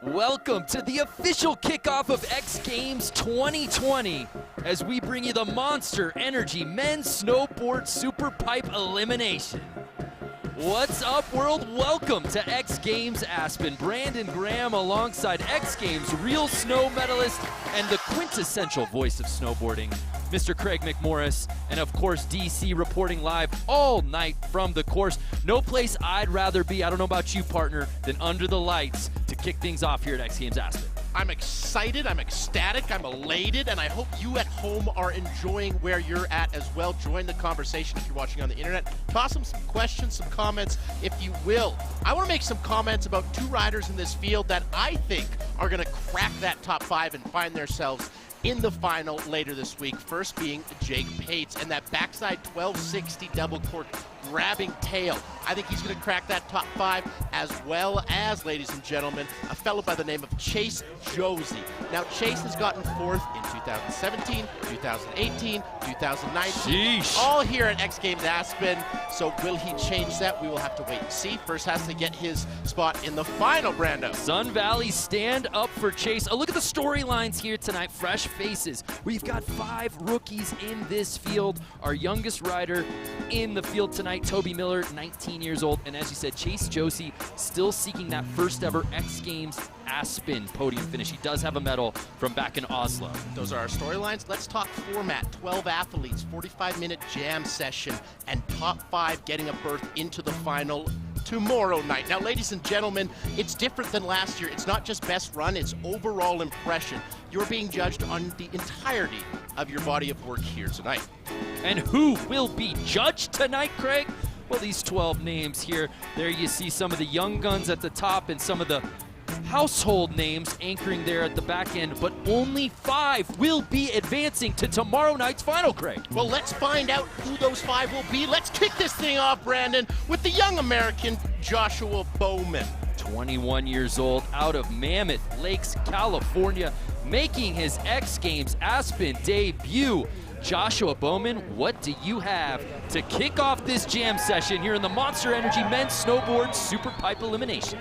Welcome to the official kickoff of X Games 2020 as we bring you the Monster Energy Men's Snowboard SuperPipe Elimination. What's up, world? Welcome to X Games Aspen. Brandon Graham alongside X Games real snow medalist and the quintessential voice of snowboarding, Mr. Craig McMorris, and of course DC reporting live all night from the course. No place I'd rather be, I don't know about you, partner, than under the lights to kick things off here at X Games Aspen. I'm excited, I'm ecstatic, I'm elated, and I hope you at home are enjoying where you're at as well. Join the conversation if you're watching on the internet. Toss them some questions, some comments, if you will. I want to make some comments about two riders in this field that I think are going to crack that top five and find themselves in the final later this week. First being Jake Pates and that backside 1260 double cork grabbing tail. I think he's going to crack that top five, as well as, ladies and gentlemen, a fellow by the name of Chase Josie. Now, Chase has gotten fourth in 2017, 2018, 2019, Sheesh. all here at X Games Aspen. So will he change that? We will have to wait and see. First has to get his spot in the final, Brando. Sun Valley, stand up for Chase. Look at the storylines here tonight, fresh faces. We've got 5 rookies in this field. Our youngest rider in the field tonight, Toby Miller, 19 years old. And as you said, Chase Josie still seeking that first ever X Games Aspen podium finish. He does have a medal from back in Oslo. Those are our storylines. Let's talk format. 12 athletes, 45-minute jam session, and top 5 getting a berth into the final tomorrow night. Now, ladies and gentlemen, it's different than last year. It's not just best run, it's overall impression. You're being judged on the entirety of your body of work here tonight. And who will be judged tonight, Craig? Well, these 12 names here. There you see some of the young guns at the top and some of the household names anchoring there at the back end, but only 5 will be advancing to tomorrow night's final, Craig. Well, let's find out who those 5 will be. Let's kick this thing off, Brandon, with the young American, Joshua Bowman. 21 years old, out of Mammoth Lakes, California, making his X Games Aspen debut. Joshua Bowman, what do you have to kick off this jam session here in the Monster Energy Men's Snowboard SuperPipe Elimination?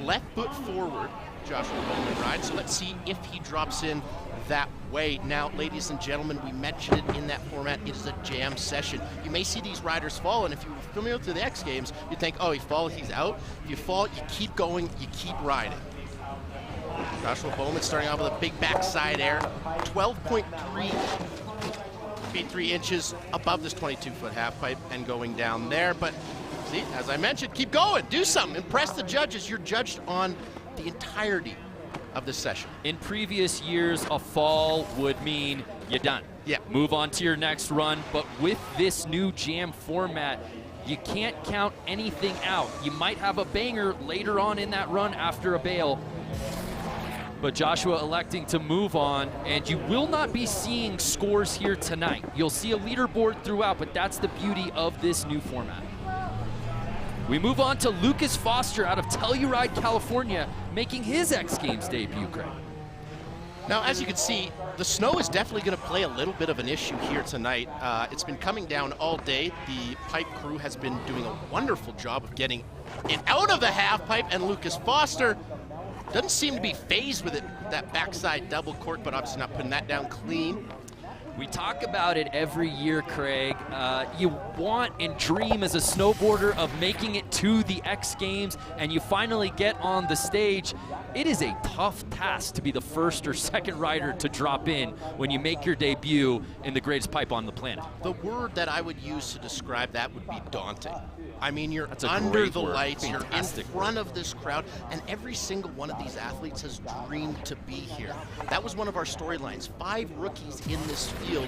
Left foot forward, Joshua Bowman rides, so let's see if he drops in that way. Now, ladies and gentlemen, we mentioned it in that format. It is a jam session. You may see these riders fall, and if you're familiar with the X Games, you think, oh, he falls, he's out. If you fall, you keep going, you keep riding. Joshua Bowman starting off with a big backside air, 12.3 feet 3 inches above this 22-foot half pipe and going down there. But see, as I mentioned, keep going, do something, impress the judges. You're judged on the entirety of this session. In previous years, a fall would mean you're done. Yeah. Move on to your next run, but with this new jam format, you can't count anything out. You might have a banger later on in that run after a bail, but Joshua electing to move on, and you will not be seeing scores here tonight. You'll see a leaderboard throughout, but that's the beauty of this new format. We move on to Lucas Foster out of Telluride, California, making his X Games debut, Craig. Now, as you can see, the snow is definitely going to play a little bit of an issue here tonight. It's been coming down all day. The pipe crew has been doing a wonderful job of getting it out of the half pipe, and Lucas Foster doesn't seem to be phased with it, that backside double cork, but obviously not putting that down clean. We talk about it every year, Craig. You want and dream as a snowboarder of making it to the X Games, and you finally get on the stage. It is a tough task to be the first or second rider to drop in when you make your debut in the greatest pipe on the planet. The word that I would use to describe that would be daunting. I mean, you're That's a under great the word. lights, Fantastic you're in front of this crowd, and every single one of these athletes has dreamed to be here. That was one of our storylines. 5 rookies in this field.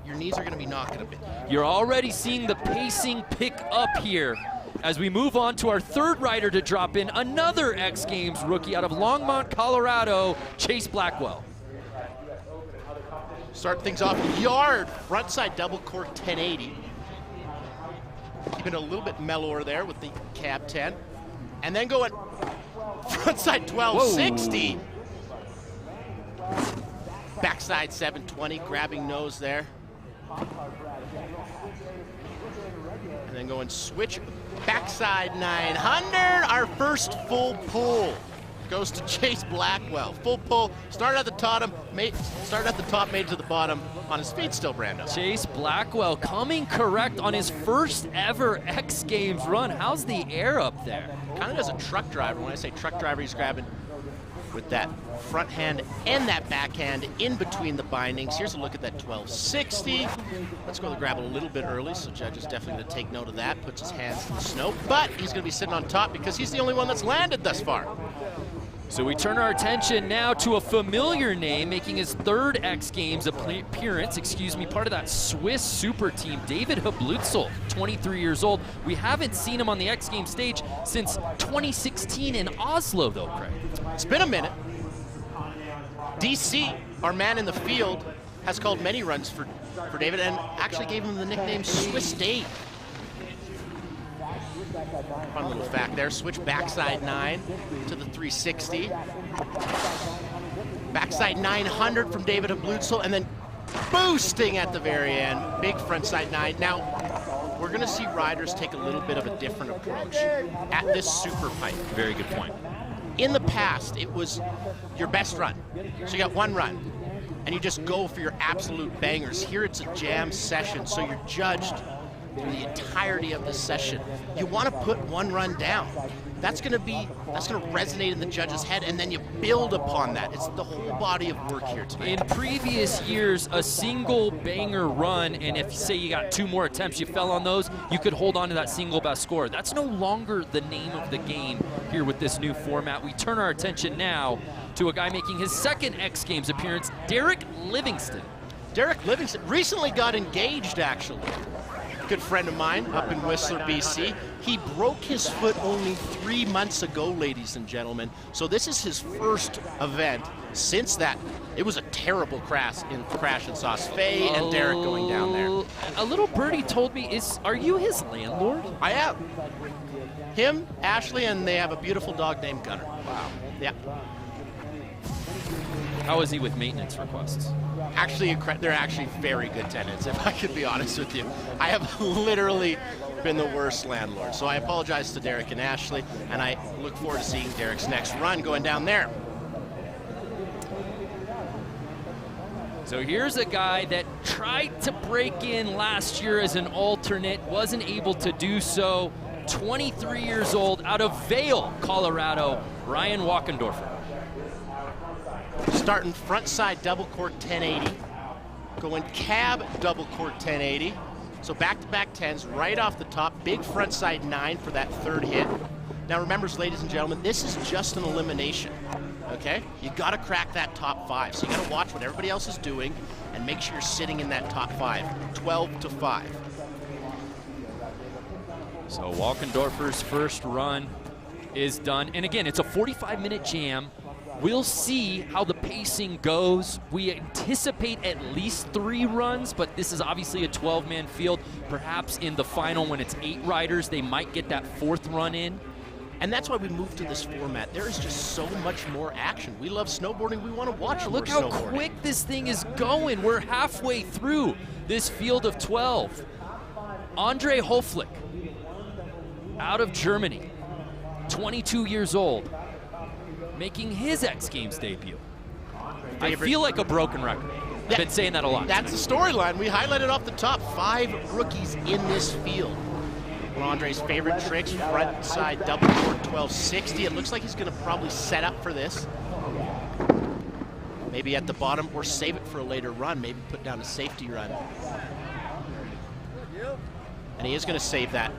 Your knees are going to be knocking a bit. You're already seeing the pacing pick up here as we move on to our third rider to drop in, another X Games rookie out of Longmont, Colorado, Chase Blackwell. Start things off, yard, frontside double cork 1080. Keeping it a little bit mellower there with the cab 10. And then going frontside 1260. Whoa. Backside 720, grabbing nose there. And then going switch Backside 900, our first full pull goes to Chase Blackwell. Full pull, start at the top, made it to the bottom on his feet still, Brando. Chase Blackwell coming correct on his first ever X Games run. How's the air up there? Kind of as a truck driver. When I say truck driver, he's grabbing with that front hand and that backhand in between the bindings. Here's a look at that 1260. Let's go to grab it a little bit early, so Judge is definitely going to take note of that. Puts his hands in the snow, but he's going to be sitting on top because he's the only one that's landed thus far. So we turn our attention now to a familiar name, making his third X Games appearance, part of that Swiss super team, David Hablutzel, 23 years old. We haven't seen him on the X Games stage since 2016 in Oslo, though, Craig. It's been a minute. DC, our man in the field, has called many runs for David and actually gave him the nickname Swiss Dave. Fun little fact there. Switch backside 9 to the 360. Backside 900 from David Hablutzel, and then boosting at the very end. Big frontside 9. Now, we're going to see riders take a little bit of a different approach at this super pipe. Very good point. In the past, it was your best run. So you got one run, and you just go for your absolute bangers. Here it's a jam session, so you're judged through the entirety of the session. You want to put one run down. That's going to resonate in the judge's head, and then you build upon that. It's the whole body of work here tonight. In previous years, a single banger run, and if say you got 2 more attempts, you fell on those, you could hold on to that single best score. That's no longer the name of the game here with this new format. We turn our attention now to a guy making his second X Games appearance, Derek Livingston. Derek Livingston recently got engaged, actually. Good friend of mine up in Whistler, BC. He broke his foot only 3 months ago, ladies and gentlemen. So this is his first event since that. It was a terrible crash and Sauce. Faye and Derek going down there. A little birdie told me, are you his landlord? I am. Him, Ashley, and they have a beautiful dog named Gunner. Wow. Yeah. How is he with maintenance requests? Actually, they're actually very good tenants, if I could be honest with you. I have literally been the worst landlord. So I apologize to Derek and Ashley, and I look forward to seeing Derek's next run going down there. So here's a guy that tried to break in last year as an alternate, wasn't able to do so. 23 years old, out of Vail, Colorado, Ryan Walkendorfer. Starting front side double cork 1080, going cab double cork 1080. So back-to-back 10s right off the top, big front side 9 for that third hit. Now remember, ladies and gentlemen, this is just an elimination, okay? You gotta crack that top 5. So you gotta watch what everybody else is doing and make sure you're sitting in that top 5, 12 to 5. So Walkendorfer's first run is done. And again, it's a 45-minute jam. We'll see how the pacing goes. We anticipate at least 3 runs, but this is obviously a 12-man field. Perhaps in the final, when it's 8 riders, they might get that 4th run in. And that's why we moved to this format. There is just so much more action. We love snowboarding. We want to watch more Look how snowboarding. quick this thing is going. We're halfway through this field of 12. Andre Hoflick, out of Germany, 22 years old, making his X Games debut. I feel like a broken record. I've been saying that a lot. That's the storyline. We highlighted off the top 5 rookies in this field. One of Andre's favorite tricks, front side double cork 1260. It looks like he's going to probably set up for this. Maybe at the bottom, or save it for a later run. Maybe put down a safety run. And he is going to save that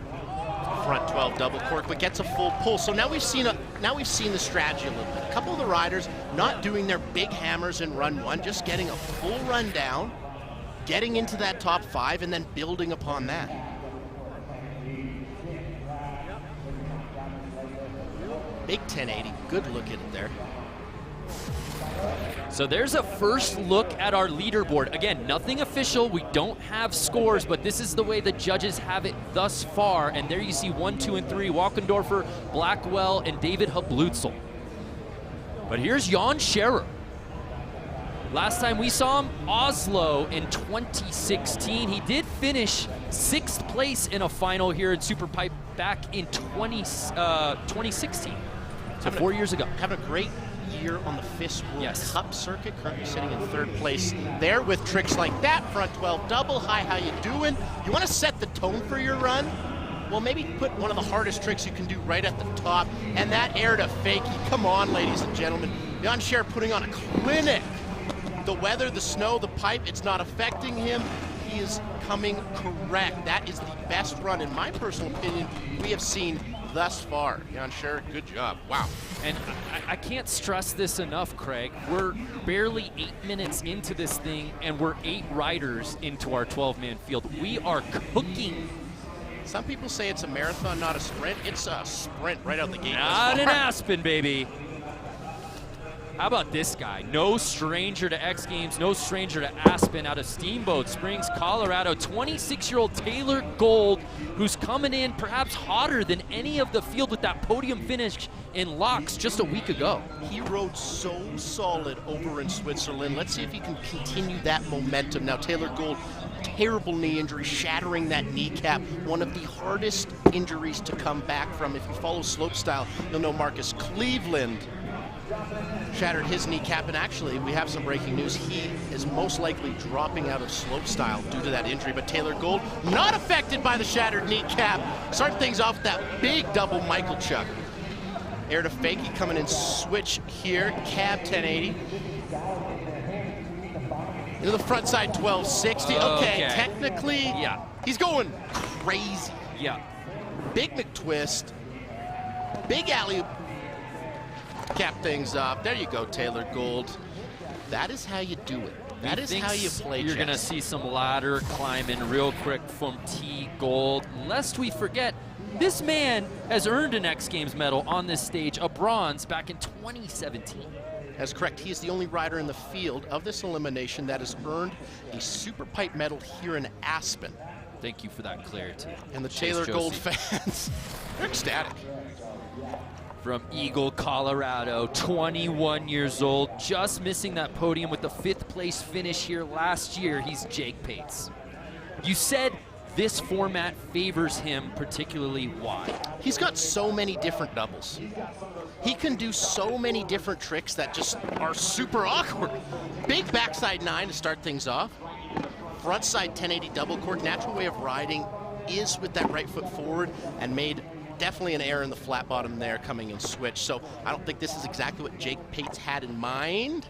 front 12 double cork, but gets a full pull. So now we've seen the strategy a little bit. A couple of the riders not doing their big hammers in run 1, just getting a full run down, getting into that top 5, and then building upon that. Big 1080, good look at it there. So there's a first look at our leaderboard. Again, nothing official. We don't have scores, but this is the way the judges have it thus far. And there you see 1, 2, and 3, Walkendorfer, Blackwell, and David Hablutzel. But here's Jan Scherer. Last time we saw him, Oslo in 2016. He did finish 6th place in a final here at SuperPipe back in 2016, so 4 years ago. Having a great year on the FIS World Cup circuit, currently sitting in 3rd place there with tricks like that, front 12 double. Hi, how you doing? You want to set the tone for your run? Well, maybe put one of the hardest tricks you can do right at the top, and that air to fakie. Come on, ladies and gentlemen. Jan Scher putting on a clinic. The weather, the snow, the pipe, it's not affecting him. He is coming correct. That is the best run, in my personal opinion, we have seen thus far. Jan Scher, good job. Wow. And I can't stress this enough, Craig. We're barely 8 minutes into this thing, and we're 8 riders into our 12-man field. We are cooking. Some people say it's a marathon, not a sprint. It's a sprint right out the gate. Not in Aspen, baby. How about this guy? No stranger to X Games, no stranger to Aspen, out of Steamboat Springs, Colorado. 26-year-old Taylor Gold, who's coming in perhaps hotter than any of the field with that podium finish in Locks just a week ago. He rode so solid over in Switzerland. Let's see if he can continue that momentum. Now, Taylor Gold, terrible knee injury, shattering that kneecap. One of the hardest injuries to come back from. If you follow slopestyle, you'll know Marcus Cleveland shattered his kneecap, and actually we have some breaking news. He is most likely dropping out of slopestyle due to that injury, but Taylor Gold not affected by the shattered kneecap. Starting things off with that big double Michael Chuck. Air to fakie coming in switch here, cab 1080. Into the front side 1260. Okay, technically, yeah, he's going crazy. Yeah. Big McTwist, big alley-oop. Cap things up. There you go, Taylor Gold. That is how you do it. That is how you play. You're going to see some ladder climbing real quick from T Gold. Lest we forget, this man has earned an X Games medal on this stage, a bronze, back in 2017. That's correct. He is the only rider in the field of this elimination that has earned a SuperPipe medal here in Aspen. Thank you for that clarity. And the Taylor Gold fans, they're ecstatic. From Eagle, Colorado, 21 years old, just missing that podium with the 5th place finish here last year. He's Jake Pates. You said this format favors him particularly. Why? He's got so many different doubles. He can do so many different tricks that just are super awkward. Big backside 9 to start things off. Front side 1080 double cork. Natural way of riding is with that right foot forward, and made definitely an error in the flat bottom there coming in switch. So I don't think this is exactly what Jake Pates had in mind,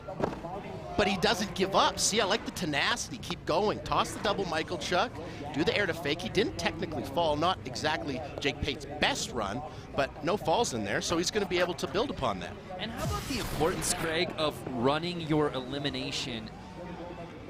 but he doesn't give up. See, I like the tenacity. Keep going. Toss the double Michael Chuck. Do the air to fake. He didn't technically fall. Not exactly Jake Pates' best run, but no falls in there, so he's going to be able to build upon that. And how about the importance, Craig, of running your elimination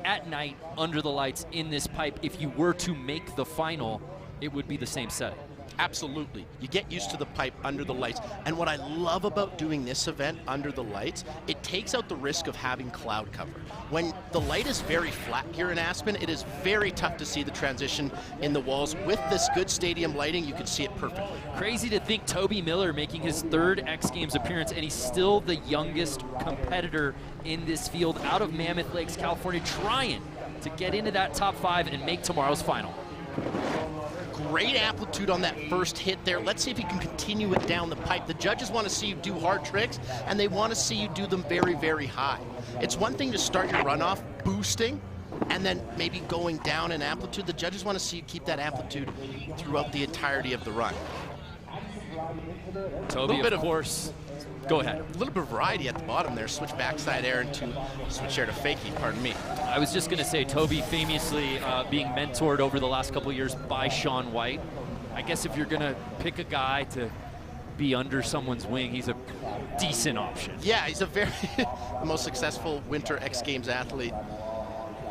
at night under the lights in this pipe? If you were to make the final, it would be the same setting. Absolutely. You get used to the pipe under the lights. And what I love about doing this event under the lights, it takes out the risk of having cloud cover. When the light is very flat here in Aspen, it is very tough to see the transition in the walls. With this good stadium lighting, you can see it perfectly. Crazy to think Toby Miller making his 3rd X Games appearance, and he's still the youngest competitor in this field out of Mammoth Lakes, California, trying to get into that top 5 and make tomorrow's final. Great amplitude on that first hit there. Let's see if you can continue it down the pipe. The judges want to see you do hard tricks, and they want to see you do them very, very high. It's one thing to start your runoff boosting and then maybe going down in amplitude. The judges want to see you keep that amplitude throughout the entirety of the run. Toby, of course. Go ahead. A little bit of variety at the bottom there. Switch backside air into switch air to fakie, pardon me. I was just going to say, Toby famously being mentored over the last couple of years by Sean White. I guess if you're going to pick a guy to be under someone's wing, he's a decent option. Yeah, he's a very the most successful winter X Games athlete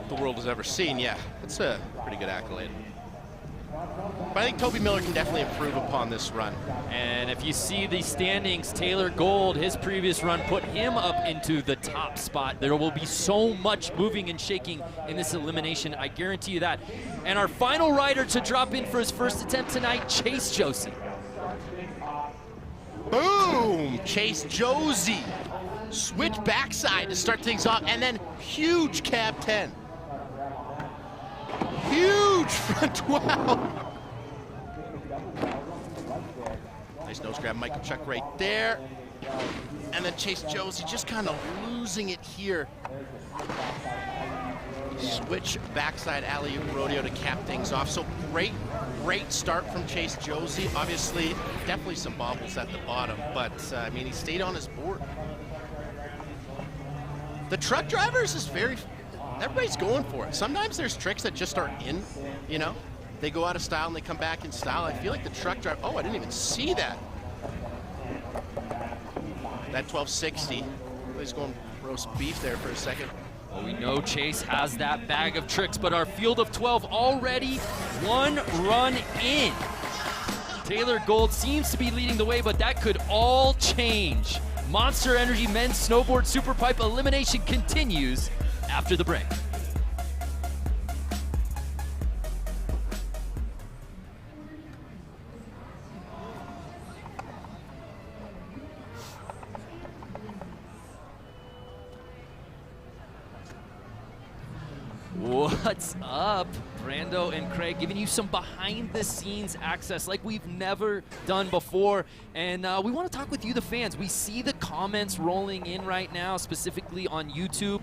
the world has ever seen. Yeah, it's a pretty good accolade. But I think Toby Miller can definitely improve upon this run. And if you see the standings, Taylor Gold, his previous run put him up into the top spot. There will be so much moving and shaking in this elimination, I guarantee you that. And our final rider to drop in for his first attempt tonight, Chase Josie. Boom! Chase Josie. Switch backside to start things off, and then huge cab 10. Huge front 12. Nice nose grab, Michael Chuck right there. And then Chase Josie just kind of losing it here. Switch backside alley-oop rodeo to cap things off. So great start from Chase Josie. Obviously, definitely some bobbles at the bottom, but I mean, he stayed on his board. The truck drivers is everybody's going for it. Sometimes there's tricks that just aren't in, you know? They go out of style and they come back in style. I feel like the truck driver, oh, I didn't even see that. That 1260, he's going roast beef there for a second. Well, we know Chase has that bag of tricks, but our field of 12 already one run in. Taylor Gold seems to be leading the way, but that could all change. Monster Energy Men's Snowboard SuperPipe Elimination continues after the break. What's up? Brando and Craig giving you some behind-the-scenes access like we've never done before. And we want to talk with you, the fans. We see the comments rolling in right now, specifically on YouTube.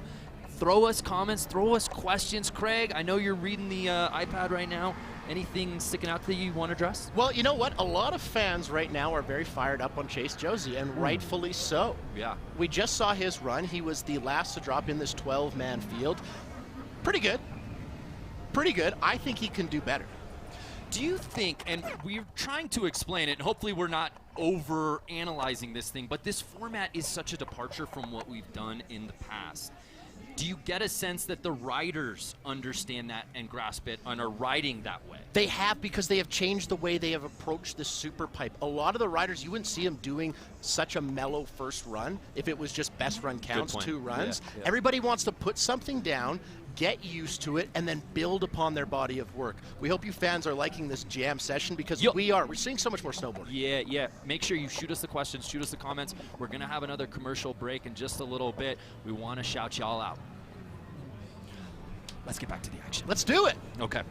Throw us comments, throw us questions. Craig, I know you're reading the iPad right now. Anything sticking out that you want to address? Well, you know what? A lot of fans right now are very fired up on Chase Josie, and rightfully so. Yeah. We just saw his run. He was the last to drop in this 12-man field. Pretty good. Pretty good. I think he can do better. Do you think, and we're trying to explain it, and hopefully we're not over-analyzing this thing, but this format is such a departure from what we've done in the past. Do you get a sense that the riders understand that and grasp it and are riding that way? They have, because they have changed the way they have approached this super pipe. A lot of the riders, you wouldn't see them doing such a mellow first run if it was just best run counts, 2 runs. Yeah. Everybody wants to put something down, get used to it, and then build upon their body of work. We hope you fans are liking this jam session, because we're seeing so much more snowboarding. Yeah. Make sure you shoot us the questions, shoot us the comments. We're going to have another commercial break in just a little bit. We want to shout y'all out. Let's get back to the action. Let's do it. Okay.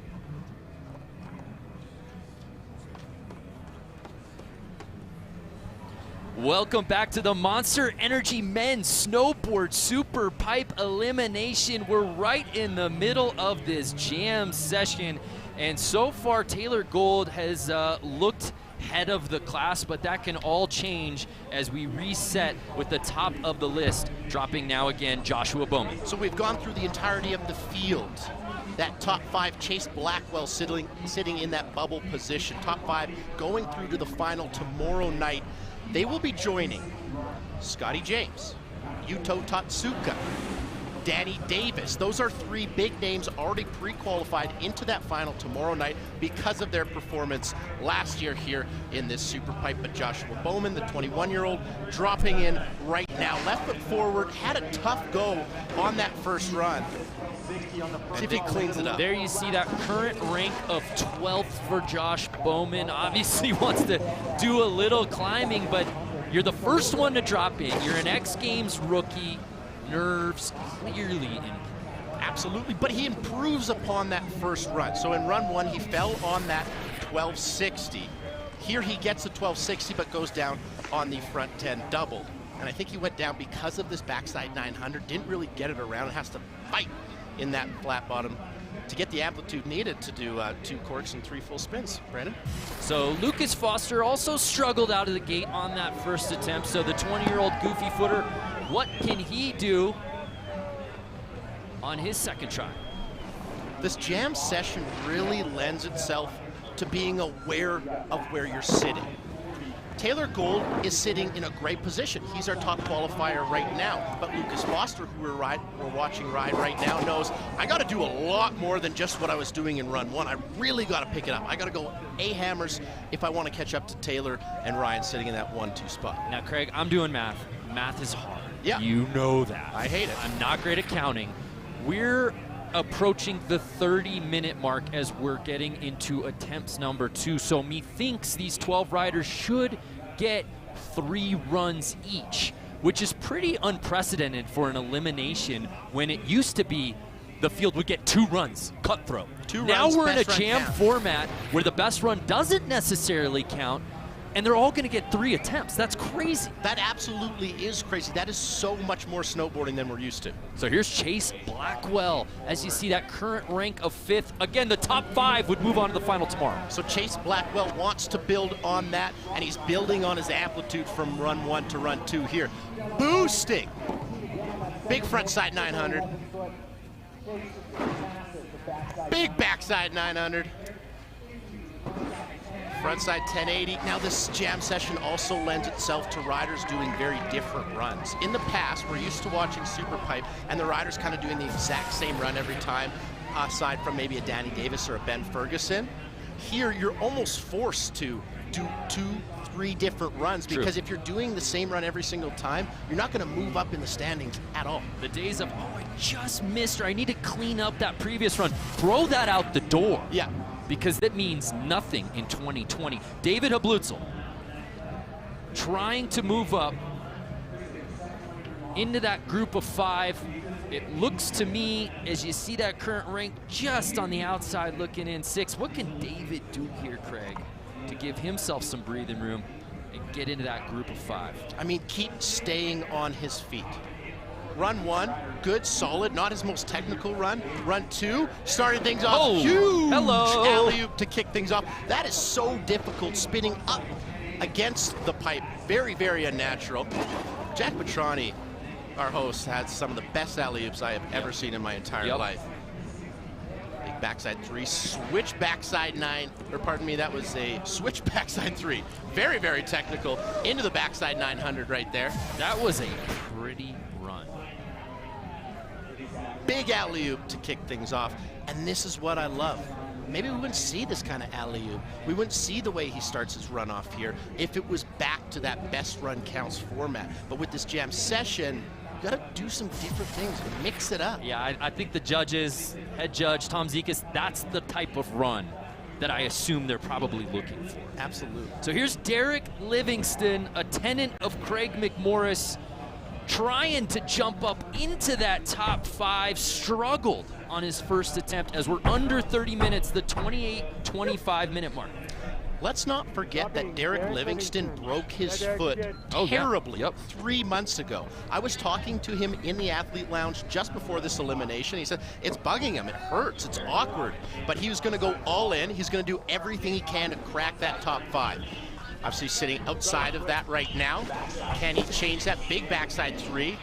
Welcome back to the Monster Energy Men's Snowboard SuperPipe Elimination. We're right in the middle of this jam session, and so far Taylor Gold has looked head of the class, but that can all change as we reset with the top of the list, dropping now again Joshua Bowman. So we've gone through the entirety of the field. That top 5, Chase Blackwell sitting in that bubble position. Top 5 going through to the final tomorrow night. They will be joining Scotty James, Yuto Tatsuka, Danny Davis. Those are 3 big names already pre-qualified into that final tomorrow night because of their performance last year here in this super pipe. But Joshua Bowman, the 21-year-old, dropping in right now. Left foot forward, had a tough go on that first run. See if he cleans it up. There you see that current rank of 12th for Josh Bowman. Obviously wants to do a little climbing, but you're the first one to drop in. You're an X Games rookie. Nerves clearly in. Absolutely, but he improves upon that first run. So in run 1, he fell on that 1260. Here he gets the 1260, but goes down on the front 10 doubled. And I think he went down because of this backside 900, didn't really get it around, and has to fight in that flat bottom to get the amplitude needed to do 2 corks and 3 full spins. Brandon? So Lucas Foster also struggled out of the gate on that first attempt. So the 20-year-old goofy footer, what can he do on his second try? This jam session really lends itself to being aware of where you're sitting. Taylor Gold is sitting in a great position. He's our top qualifier right now. But Lucas Foster, who we're watching ride right now, knows I got to do a lot more than just what I was doing in run 1. I really got to pick it up. I got to go A-hammers if I want to catch up to Taylor and Ryan sitting in that 1-2 spot. Now, Craig, I'm doing math. Math is hard. Yeah. You know that. I hate it. I'm not great at counting. We're approaching the 30-minute mark as we're getting into attempts number 2. So methinks these 12 riders should get 3 runs each, which is pretty unprecedented for an elimination when it used to be the field would get 2 runs, cutthroat. Now Now we're in a best run jam count. format where the best run doesn't necessarily count, and they're all going to get 3 attempts. That's crazy. That absolutely is crazy. That is so much more snowboarding than we're used to. So here's Chase Blackwell. As you see, that current rank of 5th. Again, the top 5 would move on to the final tomorrow. So Chase Blackwell wants to build on that, and he's building on his amplitude from run 1 to run 2 here. Boosting. Big frontside 900. Big backside 900. Frontside 1080. Now this jam session also lends itself to riders doing very different runs. In the past, we're used to watching SuperPipe and the riders kind of doing the exact same run every time, aside from maybe a Danny Davis or a Ben Ferguson. Here, you're almost forced to do 2, 3 different runs, because if you're doing the same run every single time, you're not going to move up in the standings at all. The days of, oh, I just missed, or I need to clean up that previous run, throw that out the door. Yeah. Because that means nothing in 2020. David Hablutzel trying to move up into that group of 5. It looks to me, as you see that current rank just on the outside looking in 6. What can David do here, Craig, to give himself some breathing room and get into that group of 5? I mean, keep staying on his feet. Run 1, good, solid, not his most technical run. Run 2, started things off. Oh, huge hello. alley-oop to kick things off. That is so difficult, spinning up against the pipe. Very, very unnatural. Jack Petrani, our host, has some of the best alley-oops I have ever seen in my entire life. Big backside 3, switch backside 9, or pardon me, that was a switch backside 3. Very, very technical. Into the backside 900 right there. That was a pretty run. Big alley-oop to kick things off, and this is what I love. Maybe we wouldn't see this kind of alley-oop. We wouldn't see the way he starts his run off here if it was back to that best run counts format. But with this jam session, you gotta do some different things, mix it up. Yeah, I think the judges, head judge Tom Zekas, that's the type of run that I assume they're probably looking for. Absolutely. So here's Derek Livingston, a tenant of Craig McMorris, trying to jump up into that top 5, struggled on his first attempt as we're under 30 minutes, the 28-25 minute mark. Let's not forget that Derek Livingston broke his foot terribly 3 months ago. I was talking to him in the athlete lounge just before this elimination. He said, it's bugging him, it hurts, it's awkward. But he was gonna go all in, he's gonna do everything he can to crack that top 5. Obviously sitting outside of that right now. Can he change that? Big backside 3.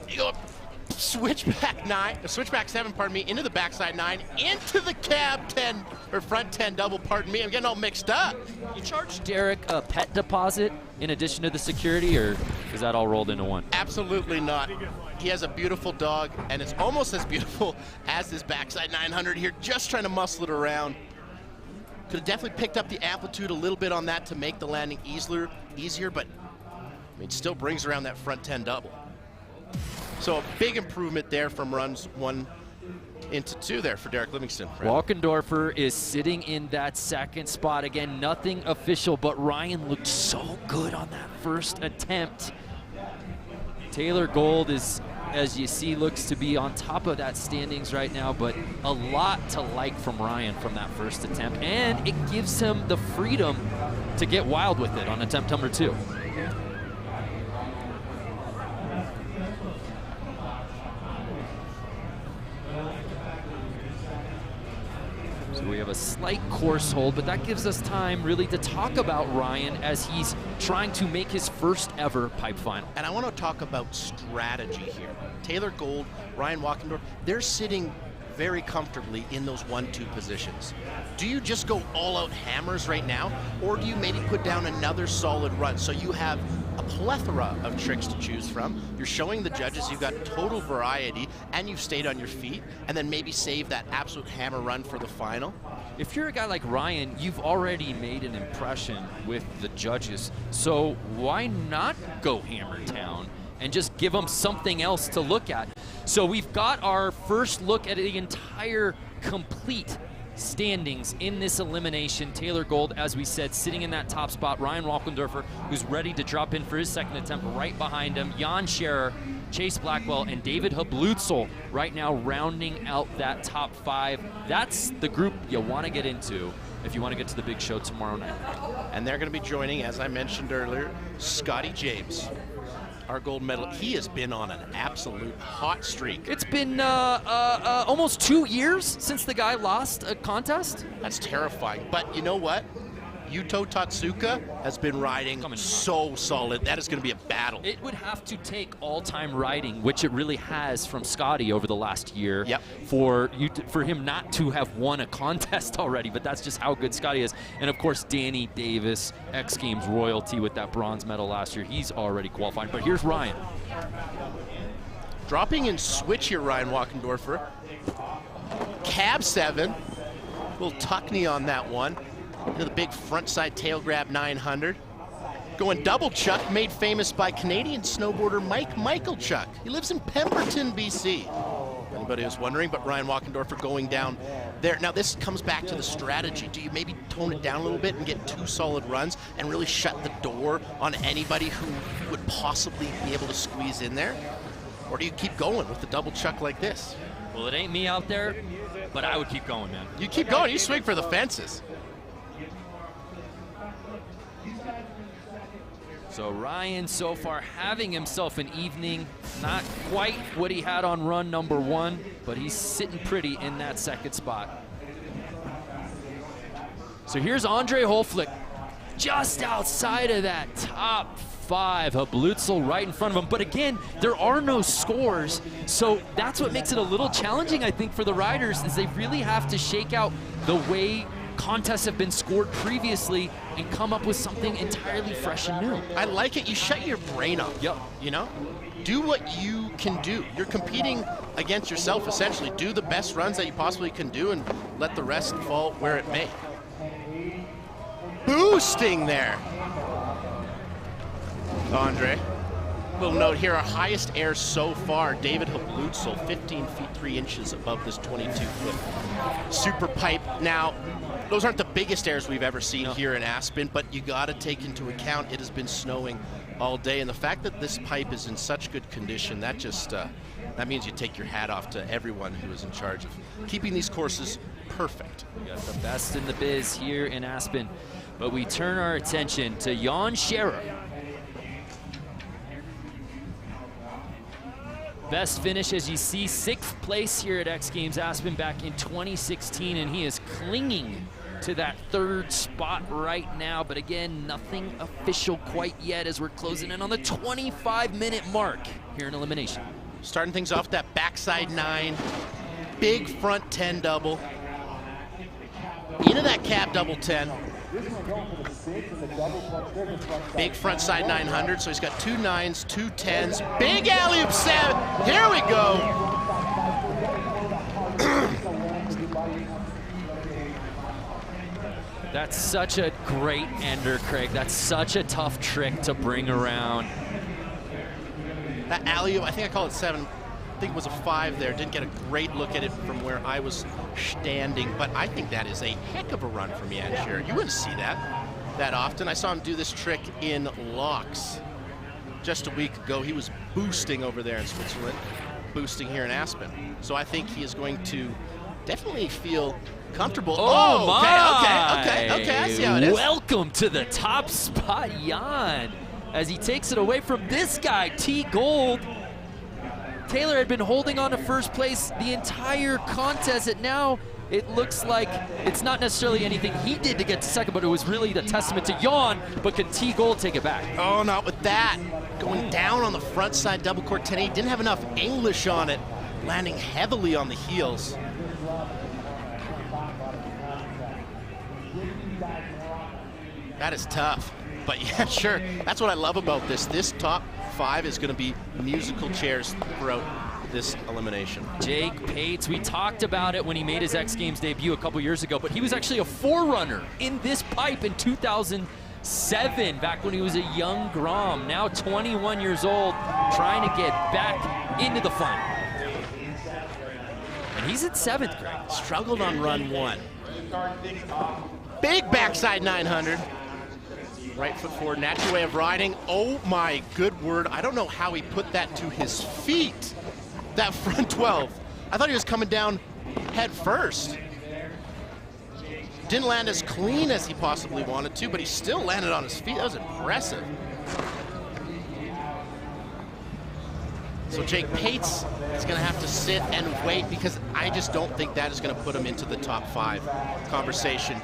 You go up, switchback 9, switchback 7, pardon me, into the backside 9, into the cab 10, or front 10 double, pardon me. I'm getting all mixed up. You charge Derek a pet deposit in addition to the security, or is that all rolled into one? Absolutely not. He has a beautiful dog, and it's almost as beautiful as this backside 900 here, just trying to muscle it around. Could have definitely picked up the amplitude a little bit on that to make the landing easier, but I mean, still brings around that front 10 double. So a big improvement there from runs 1 into 2 there for Derek Livingston. Walkendorfer is sitting in that 2nd spot. Again, nothing official, but Ryan looked so good on that first attempt. Taylor Gold is, as you see, looks to be on top of that standings right now, but a lot to like from Ryan from that first attempt, and it gives him the freedom to get wild with it on attempt number 2. So we have a slight course hold, but that gives us time really to talk about Ryan as he's trying to make his first ever pipe final. And I want to talk about strategy here. Taylor Gold, Ryan Walkendorf, they're sitting very comfortably in those 1-2 positions. Do you just go all out hammers right now, or do you maybe put down another solid run so you have a plethora of tricks to choose from? You're showing the judges you've got total variety and you've stayed on your feet, and then maybe save that absolute hammer run for the final. If you're a guy like Ryan, you've already made an impression with the judges, so why not go hammer town and just give them something else to look at? So we've got our first look at the entire complete standings in this elimination. Taylor Gold, as we said, sitting in that top spot. Ryan Walkendorfer, who's ready to drop in for his second attempt, right behind him. Jan Scherer Chase Blackwell, and David Hablutzel right now rounding out that top 5. That's the group you want to get into if you want to get to the big show tomorrow night. And they're going to be joining, as I mentioned earlier, Scotty James, our gold medal. He has been on an absolute hot streak. It's been almost 2 years since the guy lost a contest. That's terrifying. But you know what? Yuto Tatsuka has been riding so solid. That is going to be a battle. It would have to take all-time riding, which it really has from Scotty over the last year, for him not to have won a contest already. But that's just how good Scotty is. And of course, Danny Davis, X Games royalty with that bronze medal last year. He's already qualified. But here's Ryan. Dropping in switch here, Ryan Walkendorfer. Cab 7. Little tuck knee on that one. Into the big front side tail grab 900. Going double chuck, made famous by Canadian snowboarder Mike Michalchuk. He lives in Pemberton, BC. If anybody was wondering, but Ryan Walkendorfer going down there. Now this comes back to the strategy. Do you maybe tone it down a little bit and get 2 solid runs and really shut the door on anybody who would possibly be able to squeeze in there? Or do you keep going with the double chuck like this? Well, it ain't me out there, but I would keep going, man. You keep going, you swing for the fences. So Ryan so far having himself an evening, not quite what he had on run number 1, but he's sitting pretty in that second spot. So here's Andre Holflick, just outside of that top 5. Hablutzel right in front of him. But again, there are no scores, so that's what makes it a little challenging, I think, for the riders, is they really have to shake out the way contests have been scored previously and come up with something entirely fresh and new. I like it. You shut your brain off. Yep. You know? Do what you can do. You're competing against yourself, essentially. Do the best runs that you possibly can do and let the rest fall where it may. Boosting there. Andre. Little note here, our highest air so far, David Hablutzel, 15 feet 3 inches above this 22-foot super pipe. Now, those aren't the biggest airs we've ever seen here in Aspen, but you got to take into account it has been snowing all day, and the fact that this pipe is in such good condition, that just that means you take your hat off to everyone who is in charge of keeping these courses perfect. We got the best in the biz here in Aspen, but we turn our attention to Jan Scherer. Best finish, as you see, 6th place here at X Games Aspen back in 2016, and he is clinging to that 3rd spot right now. But again, nothing official quite yet as we're closing in on the 25-minute mark here in elimination. Starting things off that backside 9, big front 10 double, into that cab double 10. Big front side 900, so he's got 2 9s, 2 10s, big alley-oop 7. Here we go. That's such a great ender, Craig. That's such a tough trick to bring around. That alley-oop, I think I call it 7. I think it was a 5 there. Didn't get a great look at it from where I was standing, but I think that is a heck of a run from Jan Scherer. You wouldn't see that often. I saw him do this trick in Locks just a week ago. He was boosting over there in Switzerland, boosting here in Aspen. So I think he is going to definitely feel comfortable. Oh my! Okay, I see how it is. Welcome to the top spot, Jan, as he takes it away from this guy, T Gold. Taylor had been holding on to first place the entire contest, and now it looks like it's not necessarily anything he did to get to second, but it was really the testament to Jan. But can T Gold take it back? Oh, not with that. Going down on the front side double core 10-8. Didn't have enough English on it. Landing heavily on the heels. That is tough. But yeah, sure. That's what I love about this. This top 5 is going to be musical chairs throughout this elimination. Jake Pates, we talked about it when he made his X Games debut a couple years ago, but he was actually a forerunner in this pipe in 2007, back when he was a young Grom. Now 21 years old, trying to get back into the fun. And he's in 7th grade. Struggled on run 1. Big backside 900. Right foot forward, natural way of riding. Oh my good word. I don't know how he put that to his feet. That front 12. I thought he was coming down head first. Didn't land as clean as he possibly wanted to, but he still landed on his feet. That was impressive. So Jake Pates is going to have to sit and wait because I just don't think that is going to put him into the top 5 conversation.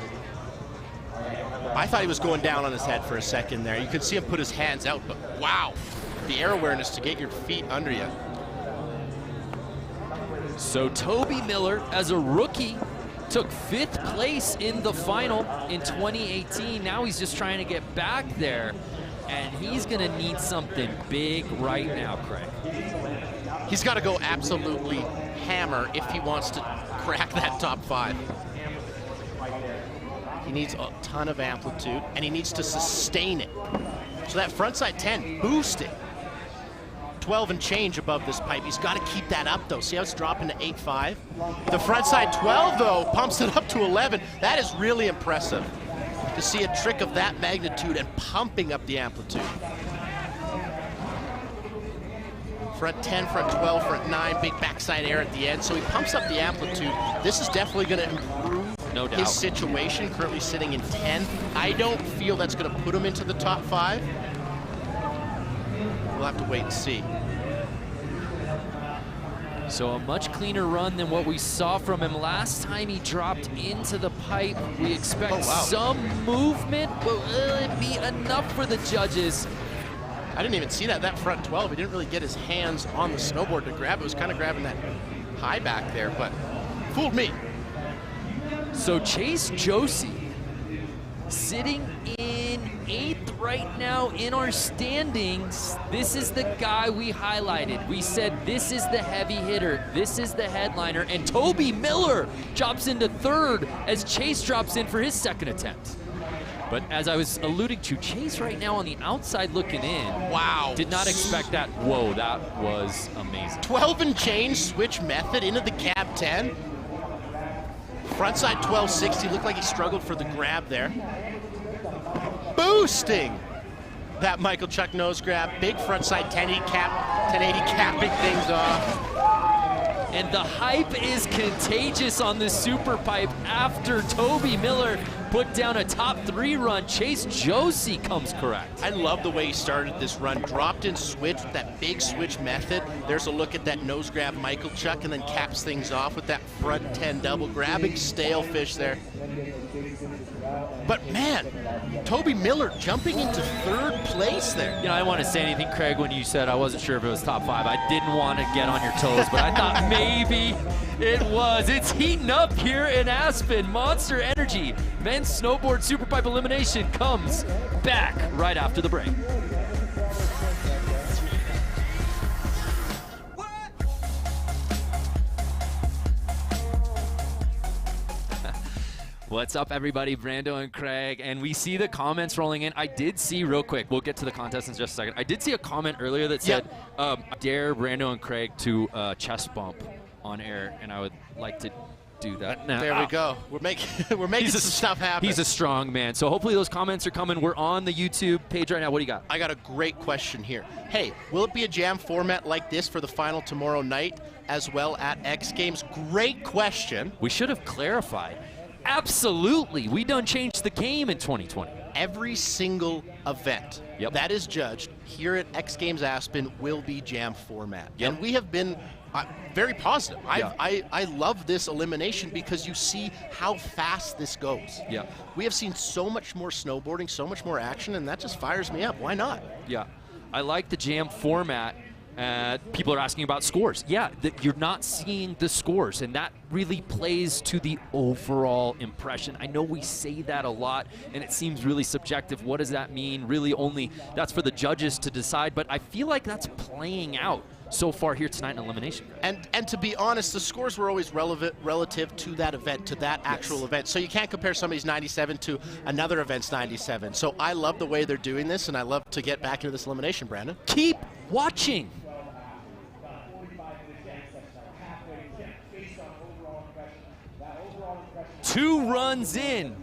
I thought he was going down on his head for a second there. You could see him put his hands out, but wow, the air awareness to get your feet under you. So Toby Miller, as a rookie, took 5th place in the final in 2018. Now he's just trying to get back there, and he's gonna need something big right now, Craig. He's gotta go absolutely hammer if he wants to crack that top 5. He needs a ton of amplitude, and he needs to sustain it. So that frontside 10, boosting. 12 and change above this pipe. He's got to keep that up, though. See how it's dropping to 8.5? The frontside 12, though, pumps it up to 11. That is really impressive to see a trick of that magnitude and pumping up the amplitude. Front 10, front 12, front 9, big backside air at the end. So he pumps up the amplitude. This is definitely going to improve his situation, currently sitting in 10. I don't feel that's going to put him into the top 5. We'll have to wait and see. So a much cleaner run than what we saw from him last time he dropped into the pipe. We expect some movement, but will it be enough for the judges? I didn't even see that front 12. He didn't really get his hands on the snowboard to grab it. It was kind of grabbing that high back there, but fooled me. So Chase Josie sitting in 8th right now in our standings. This is the guy we highlighted. We said this is the heavy hitter, this is the headliner, and Toby Miller drops into 3rd as Chase drops in for his 2nd attempt. But as I was alluding to, Chase right now on the outside looking in. Wow. Did not expect that. Whoa, that was amazing. 12 and change switch method into the cab 10. Frontside 1260, looked like he struggled for the grab there. Boosting that Michael Chuck nose grab. Big frontside 1080 capping things off. And the hype is contagious on the super pipe after Toby Miller put down a top 3 run. Chase Josie comes correct. I love the way he started this run. Dropped in switch with that big switch method. There's a look at that nose grab Michael Chuck, and then caps things off with that front 10 double, grabbing stale fish there. But man, Toby Miller jumping into 3rd place there. You know, I didn't want to say anything, Craig, when you said I wasn't sure if it was top 5. I didn't want to get on your toes, but I thought maybe it was. It's heating up here in Aspen. Monster Energy Men's Snowboard SuperPipe Elimination comes back right after the break. What's up, everybody? Brando and Craig, and we see the comments rolling in. I did see, real quick, we'll get to the contest in just a second. I did see a comment earlier that said, dare Brando and Craig to chest bump on air, and I would like to do that now. There we go. We're making some stuff happen. He's a strong man. So hopefully those comments are coming. We're on the YouTube page right now. What do you got? I got a great question here. Hey, will it be a jam format like this for the final tomorrow night as well at X Games? Great question. We should have clarified. Absolutely. We done changed the game in 2020. Every single event that is judged here at X Games Aspen will be jam format. And we have been very positive. I love this elimination because you see how fast this goes. We have seen so much more snowboarding, so much more action, and that just fires me up. Why not? I like the jam format. People are asking about scores. You're not seeing the scores, and that really plays to the overall impression. I know we say that a lot, and it seems really subjective. What does that mean? Really only that's for the judges to decide, but I feel like that's playing out so far here tonight in elimination. And to be honest, the scores were always relative to that event, to that actual event. So you can't compare somebody's 97 to another event's 97. So I love the way they're doing this, and I love to get back into this elimination, Brandon. Keep watching. 2 runs in.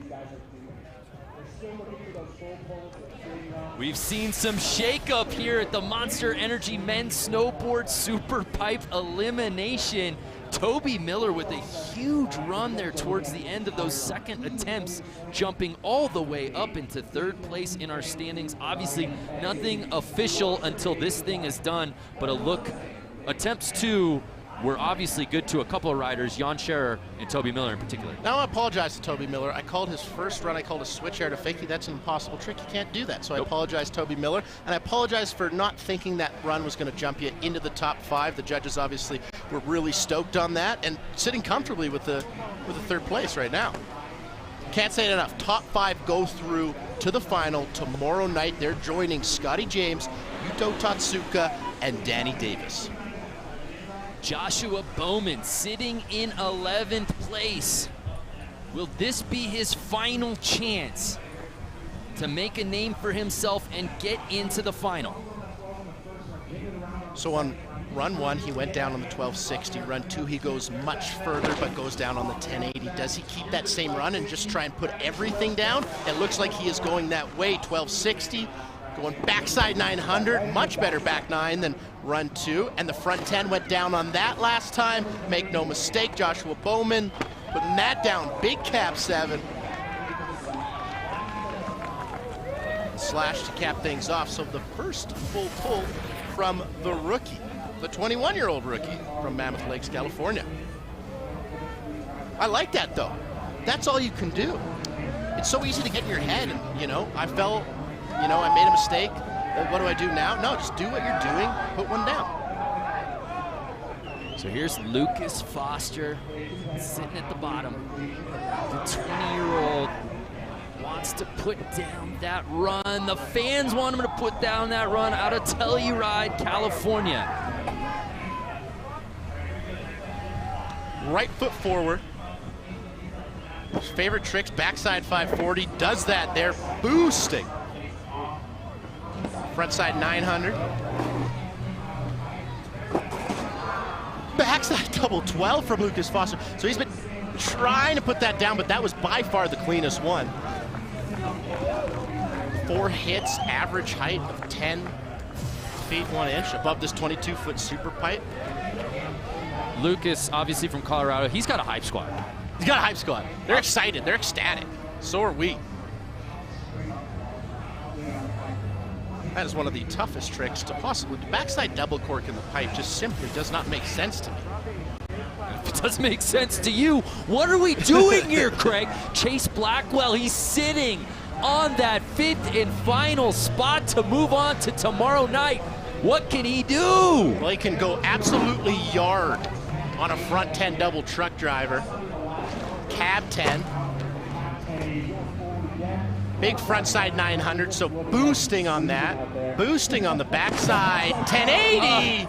We've seen some shakeup here at the Monster Energy Men's Snowboard SuperPipe Elimination. Toby Miller with a huge run there towards the end of those second attempts, jumping all the way up into third place in our standings. Obviously, nothing official until this thing is done, but a look. Attempts 2 were obviously good to a couple of riders, Jan Scherer and Toby Miller in particular. Now I apologize to Toby Miller. I called his first run, I called a switch air to fakie. That's an impossible trick. You can't do that. So nope. I apologize, Toby Miller. And I apologize for not thinking that run was going to jump you into the top 5. The judges obviously were really stoked on that and sitting comfortably with the third place right now. Can't say it enough. Top 5 go through to the final tomorrow night. They're joining Scotty James, Yuto Tatsuka, and Danny Davis. Joshua Bowman sitting in 11th place. Will this be his final chance to make a name for himself and get into the final? So on run 1, he went down on the 1260. Run 2, he goes much further, but goes down on the 1080. Does he keep that same run and just try and put everything down? It looks like he is going that way. 1260. Going backside 900, much better back 9 than run 2, and the front 10 went down on that last time. Make no mistake, Joshua Bowman putting that down, big cap 7. Slash to cap things off, so the first full pull from the rookie, the 21-year-old rookie from Mammoth Lakes, California. I like that though. That's all you can do. It's so easy to get in your head, and you know, I fell. You know, I made a mistake. What do I do now? No, just do what you're doing. Put one down. So here's Lucas Foster sitting at the bottom. The 20-year-old wants to put down that run. The fans want him to put down that run out of Telluride, California. Right foot forward. His favorite tricks, backside 540. Does that there, boosting. Frontside 900. Backside double 12 from Lucas Foster. So he's been trying to put that down, but that was by far the cleanest one. 4 hits, average height of 10 feet 1 inch above this 22-foot super pipe. Lucas, obviously from Colorado, he's got a hype squad. He's got a hype squad. They're excited, they're ecstatic. So are we. That is one of the toughest tricks to possibly do. Backside double cork in the pipe just simply does not make sense to me. If it doesn't make sense to you, what are we doing here, Craig? Chase Blackwell, he's sitting on that 5th and final spot to move on to tomorrow night. What can he do? Well, he can go absolutely yard on a front 10 double truck driver. Cab 10. Big frontside 900, so boosting on that. Boosting on the backside, 1080.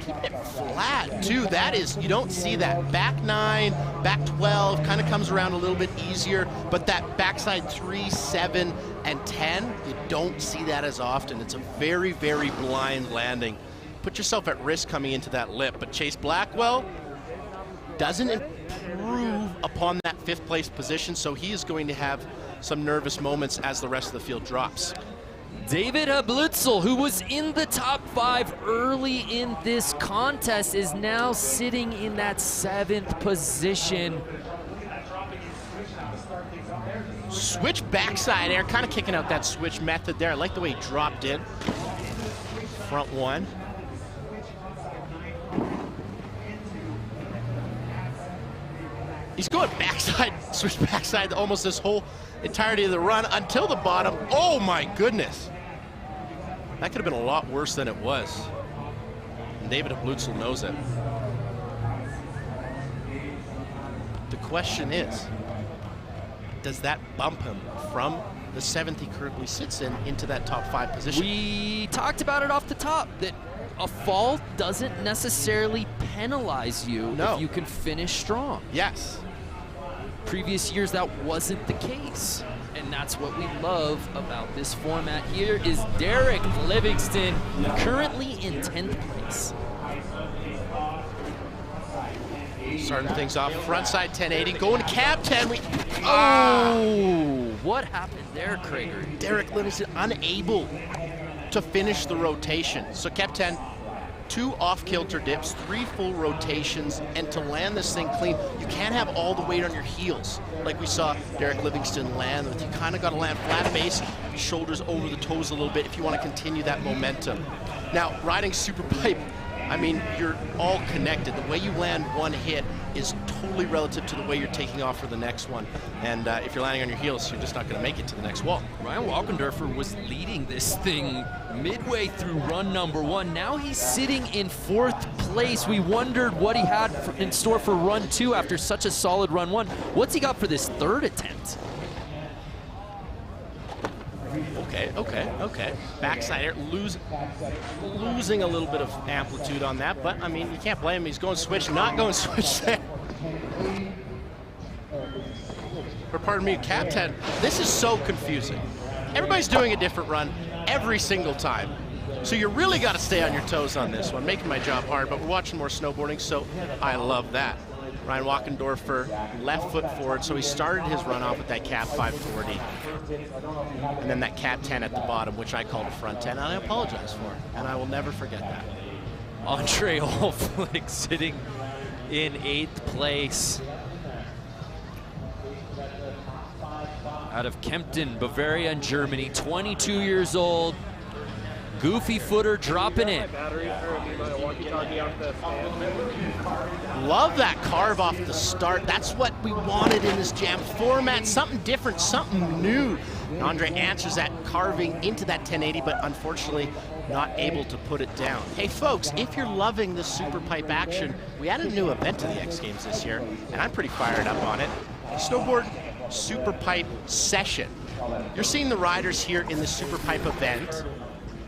Keep it flat, too. That is, you don't see that. Back 9, back 12, kind of comes around a little bit easier, but that backside 3, 7, and 10, you don't see that as often. It's a very, very blind landing. Put yourself at risk coming into that lip, but Chase Blackwell doesn't improve upon that 5th place position, so he is going to have some nervous moments as the rest of the field drops. David Hablutzel, who was in the top 5 early in this contest, is now sitting in that 7th position. Switch backside air, kind of kicking out that switch method there. I like the way he dropped in. Front 1. He's going backside, switch backside almost this whole entirety of the run until the bottom. Oh my goodness. That could have been a lot worse than it was. And David Hablutzel knows it. The question is, does that bump him from the 7th he currently sits in into that top 5 position? We talked about it off the top, that a fall doesn't necessarily penalize you if you can finish strong. Yes. Previous years, that wasn't the case. And that's what we love about this format. Here is Derek Livingston, currently in 10th place. Starting things off, frontside 1080, going to cab 10. What happened there, Krager? Derek Livingston unable to finish the rotation. So kept 10, 2 off-kilter dips, 3 full rotations, and to land this thing clean, you can't have all the weight on your heels like we saw Derek Livingston land. You kind of got to land flat base, shoulders over the toes a little bit if you want to continue that momentum. Now, riding SuperPipe, I mean, you're all connected. The way you land one hit is totally relative to the way you're taking off for the next one. And if you're landing on your heels, you're just not going to make it to the next wall. Ryan Walkendorfer was leading this thing midway through run number 1. Now he's sitting in 4th place. We wondered what he had in store for run 2 after such a solid run 1. What's he got for this 3rd attempt? Okay. Backside air, losing a little bit of amplitude on that, but I mean, you can't blame him. He's going switch, not going switch there. Or pardon me, Cap 10. This is so confusing. Everybody's doing a different run every single time. So you really got to stay on your toes on this one, making my job hard, but we're watching more snowboarding, so I love that. Ryan Walkendorfer, left foot forward, so he started his run off with that cap 540. And then that cap 10 at the bottom, which I called a front 10, and I apologize for, and I will never forget that. Andre Olflick sitting in 8th place. Out of Kempten, Bavaria, and Germany, 22 years old. Goofy footer dropping in. Love that carve off the start. That's what we wanted in this jam format. Something different, something new. And Andre answers that carving into that 1080, but unfortunately not able to put it down. Hey folks, if you're loving the SuperPipe action, we added a new event to the X Games this year, and I'm pretty fired up on it. Snowboard SuperPipe Session. You're seeing the riders here in the SuperPipe event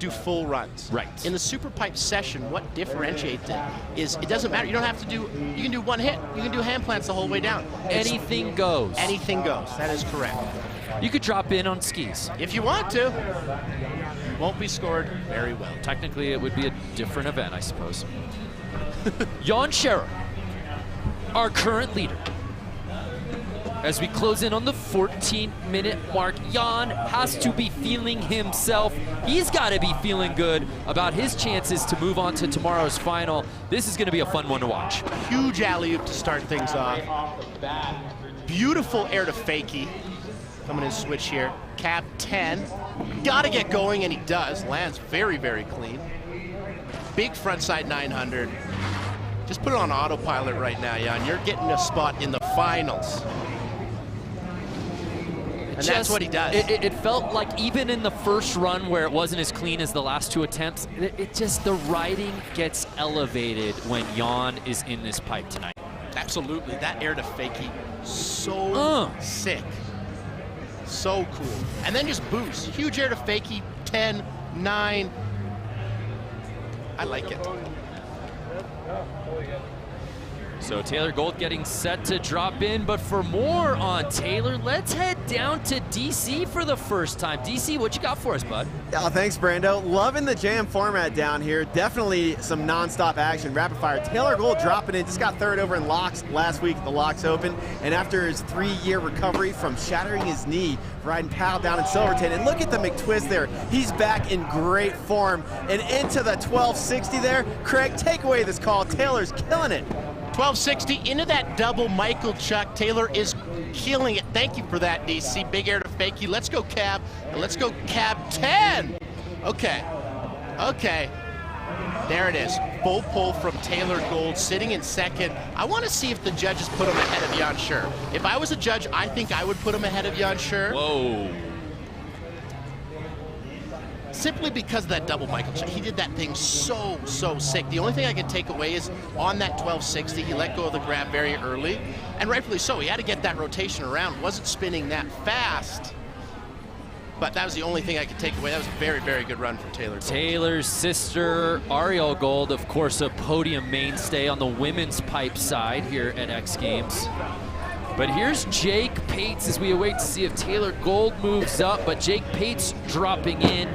do full runs. Right. In the SuperPipe Session, what differentiates it is it doesn't matter. You don't have to do, you can do one hit. You can do hand plants the whole way down. Anything goes. Anything goes. That is correct. You could drop in on skis. If you want to. You won't be scored very well. Technically, it would be a different event, I suppose. Jan Scherer, our current leader. As we close in on the 14-minute mark, Jan has to be feeling himself. He's got to be feeling good about his chances to move on to tomorrow's final. This is going to be a fun one to watch. Huge alley-oop to start things off. Beautiful air to fakie. Coming in switch here. Cap 10. Got to get going, and he does. Lands very, very clean. Big frontside 900. Just put it on autopilot right now, Jan. You're getting a spot in the finals. And that's what he does. It felt like even in the first run where it wasn't as clean as the last 2 attempts, the riding gets elevated when Jan is in this pipe tonight. Absolutely, that air to fakie, so sick. So cool. And then just boost, huge air to fakie, 10, 9. I like it. So Taylor Gold getting set to drop in, but for more on Taylor, let's head down to DC for the first time. DC, what you got for us, bud? Yeah, thanks, Brando. Loving the jam format down here. Definitely some non-stop action, rapid fire. Taylor Gold dropping in, just got 3rd over in Locks last week at the Locks Open, and after his 3-year recovery from shattering his knee, riding paddle down in Silverton. And look at the McTwist there. He's back in great form and into the 1260 there. Craig, take away this call. Taylor's killing it. 1260 into that double Michael Chuck. Taylor is killing it. Thank you for that, DC. Big air to fakie. Let's go cab, and let's go cab 10. Okay. There it is. Full pull from Taylor Gold, sitting in 2nd. I want to see if the judges put him ahead of Jan Scherer. If I was a judge, I think I would put him ahead of Jan Scherer. Whoa. Simply because of that double Michael Chuck. He did that thing so sick. The only thing I can take away is on that 1260, he let go of the grab very early, and rightfully so. He had to get that rotation around. Wasn't spinning that fast, but that was the only thing I could take away. That was a very, very good run from Taylor Gold. Taylor's sister, Ariel Gold, of course, a podium mainstay on the women's pipe side here at X Games. But here's Jake Pates as we await to see if Taylor Gold moves up, but Jake Pates dropping in.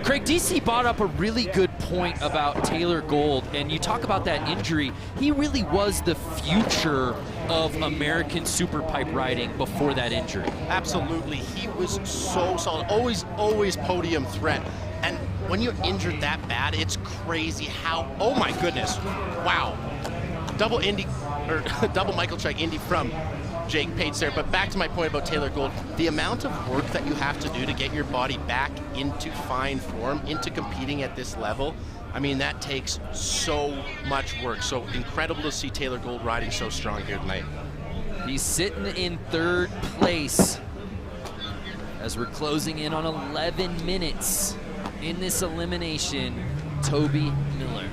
Craig, DC brought up a really good point about Taylor Gold, and you talk about that injury. He really was the future of American superpipe riding before that injury. Absolutely, he was so solid, always podium threat. And when you're injured that bad, it's crazy how, oh my goodness, wow. Double Michael Chuck Indy from Jake Pates there. But back to my point about Taylor Gold, the amount of work that you have to do to get your body back into fine form, into competing at this level, I mean, that takes so much work. So incredible to see Taylor Gold riding so strong here tonight. He's sitting in 3rd place as we're closing in on 11 minutes in this elimination. Toby Miller.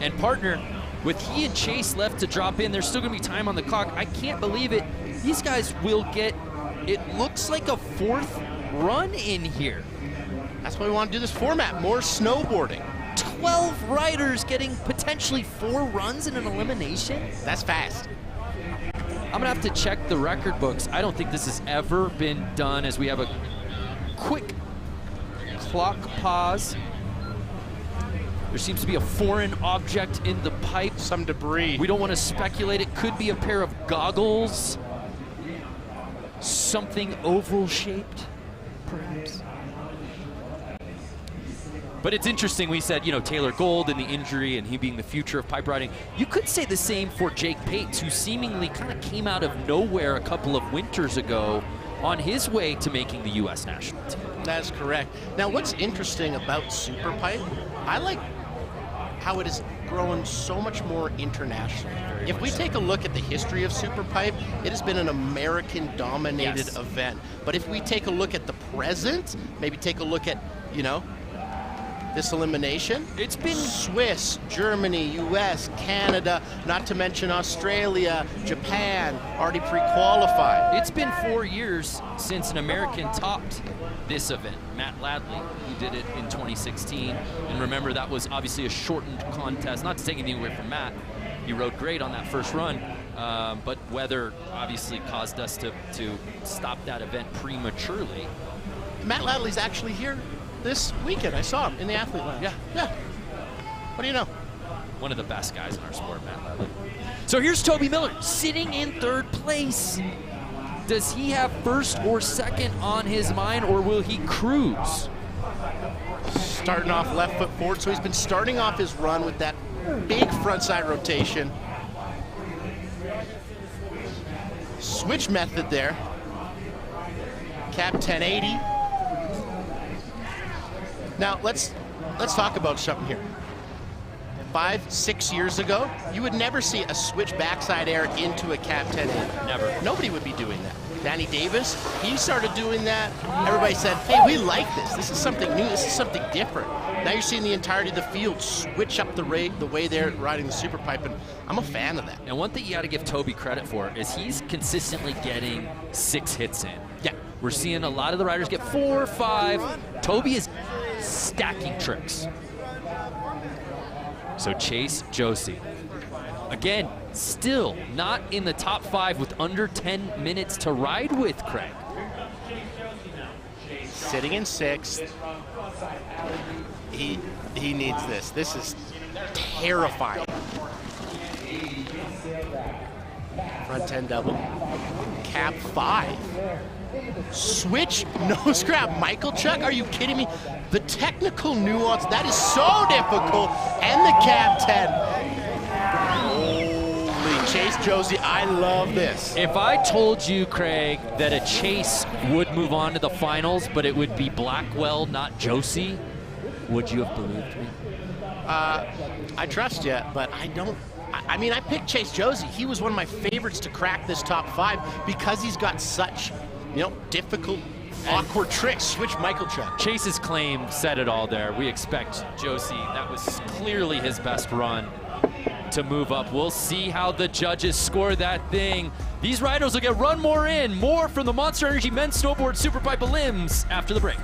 And partner, with he and Chase left to drop in, there's still gonna be time on the clock. I can't believe it. These guys will get, it looks like a 4th run in here. That's why we want to do this format, more snowboarding. 12 riders getting potentially 4 runs in an elimination? That's fast. I'm gonna have to check the record books. I don't think this has ever been done, as we have a quick clock pause. There seems to be a foreign object in the pipe. Some debris. We don't want to speculate. It could be a pair of goggles. Something oval shaped, perhaps. But it's interesting, we said, you know, Taylor Gold and the injury and he being the future of pipe riding. You could say the same for Jake Pates, who seemingly kind of came out of nowhere a couple of winters ago on his way to making the U.S. national team. That's correct. Now, what's interesting about SuperPipe, I like how it has grown so much more internationally. If we take a look at the history of SuperPipe, it has been an American-dominated event. But if we take a look at the present, maybe take a look at, you know, this elimination, it's been Swiss, Germany, US, Canada, not to mention Australia, Japan, already pre-qualified. It's been 4 years since an American topped this event. Matt Ladley, who did it in 2016. And remember, that was obviously a shortened contest. Not to take anything away from Matt. He rode great on that first run, but weather obviously caused us to stop that event prematurely. Matt Ladley's actually here this weekend. I saw him in the athlete lounge. Yeah. What do you know? One of the best guys in our sport, Matt Ladley. So here's Toby Miller sitting in 3rd place. Does he have 1st or 2nd on his mind, or will he cruise? Starting off left foot forward, so he's been starting off his run with that big frontside rotation. Switch method there. Cap 1080. Now let's talk about something here. 5-6 years ago, you would never see a switch backside air into a cap 1080. Never. Nobody would be doing that. Danny Davis, he started doing that. Everybody said, hey, we like this. This is something new. This is something different. Now you're seeing the entirety of the field switch up the way they're riding the SuperPipe, and I'm a fan of that. And one thing you got to give Toby credit for is he's consistently getting 6 hits in. Yeah. We're seeing a lot of the riders get 4, 5. Toby is stacking tricks. So Chase Josie, again, still not in the top 5 with under 10 minutes to ride with, Craig. Sitting in 6th. He needs this. This is terrifying. Front 10 double. Cap 5. Switch, no scrap. Michael Chuck, are you kidding me? The technical nuance, that is so difficult. And the cap 10. Holy Chase Josie, I love this. If I told you, Craig, that a Chase would move on to the finals, but it would be Blackwell, not Josie, would you have believed me? I trust you, but I don't. I mean, I picked Chase Josie. He was one of my favorites to crack this top 5 because he's got such, you know, difficult, awkward tricks. Switch Michael Chuck. Chase's claim said it all there. We expect Josie, that was clearly his best run, to move up. We'll see how the judges score that thing. These riders will get run more in. More from the Monster Energy Men's Snowboard SuperPipe Elims after the break.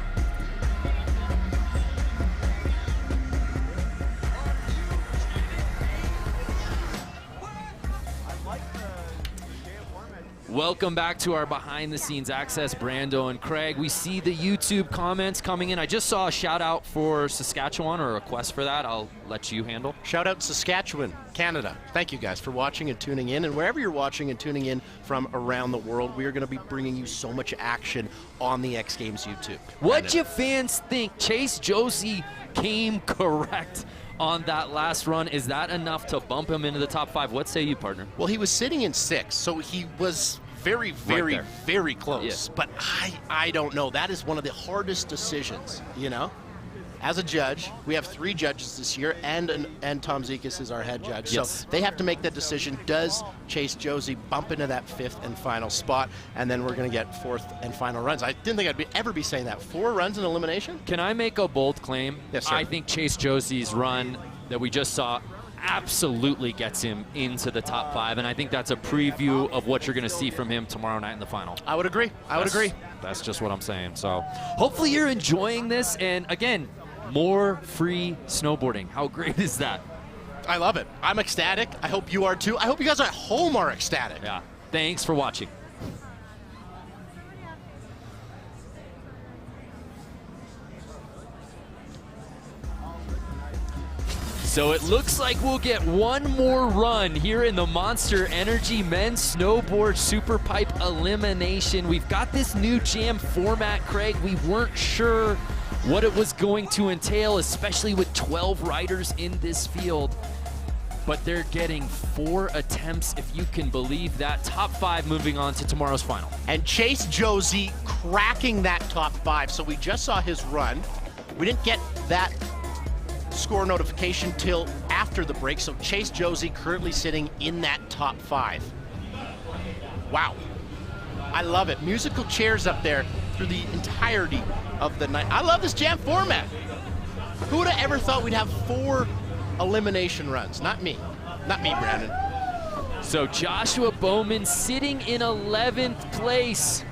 Welcome back to our behind the scenes access, Brando and Craig. We see the YouTube comments coming in. I just saw a shout out for Saskatchewan, or a request for that. I'll let you handle. Shout out Saskatchewan, Canada. Thank you guys for watching and tuning in. And wherever you're watching and tuning in from around the world, we are going to be bringing you so much action on the X Games YouTube. What'd you fans think? Chase Josie came correct on that last run. Is that enough to bump him into the top 5? What say you, partner? Well, he was sitting in 6, so he was very, very, very close. Yeah. But I don't know. That is one of the hardest decisions, you know? As a judge, we have 3 judges this year, and Tom Zekas is our head judge. Yes. So they have to make that decision. Does Chase Josie bump into that 5th and final spot? And then we're going to get 4th and final runs. I didn't think I'd ever be saying that. 4 runs in elimination? Can I make a bold claim? Yes, sir. I think Chase Josie's run that we just saw absolutely gets him into the top 5, and I think that's a preview of what you're going to see from him tomorrow night in the final. I would agree. I would agree. That's just what I'm saying. So hopefully you're enjoying this, and again, more free snowboarding. How great is that? I love it. I'm ecstatic. I hope you are too. I hope you guys at home are ecstatic. Yeah. Thanks for watching. So it looks like we'll get one more run here in the Monster Energy Men's Snowboard SuperPipe Elimination. We've got this new jam format, Craig. We weren't sure what it was going to entail, especially with 12 riders in this field. But they're getting 4 attempts, if you can believe that. Top 5 moving on to tomorrow's final. And Chase Josie cracking that top 5. So we just saw his run. We didn't get that score notification till after the break. So Chase Josie currently sitting in that top 5. Wow. I love it. Musical chairs up there through the entirety of the night. I love this jam format. Who would have ever thought we'd have 4 elimination runs? Not me. Not me, Brandon. So Joshua Bowman sitting in 11th place.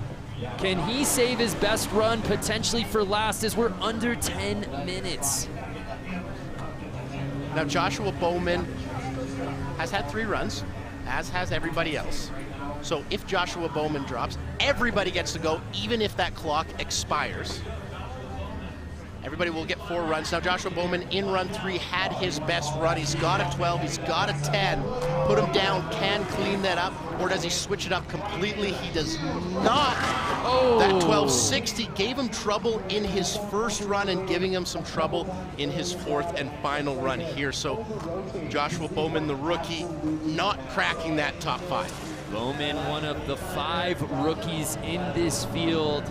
Can he save his best run potentially for last, as we're under 10 minutes? Now Joshua Bowman has had 3 runs, as has everybody else. So if Joshua Bowman drops, everybody gets to go, even if that clock expires. Everybody will get 4 runs. Now Joshua Bowman in run 3 had his best run. He's got a 12, he's got a 10. Put him down, can clean that up, or does he switch it up completely? He does not. Oh. That 1260 gave him trouble in his first run and giving him some trouble in his 4th and final run here. So Joshua Bowman, the rookie, not cracking that top 5. Bowman, one of the 5 rookies in this field.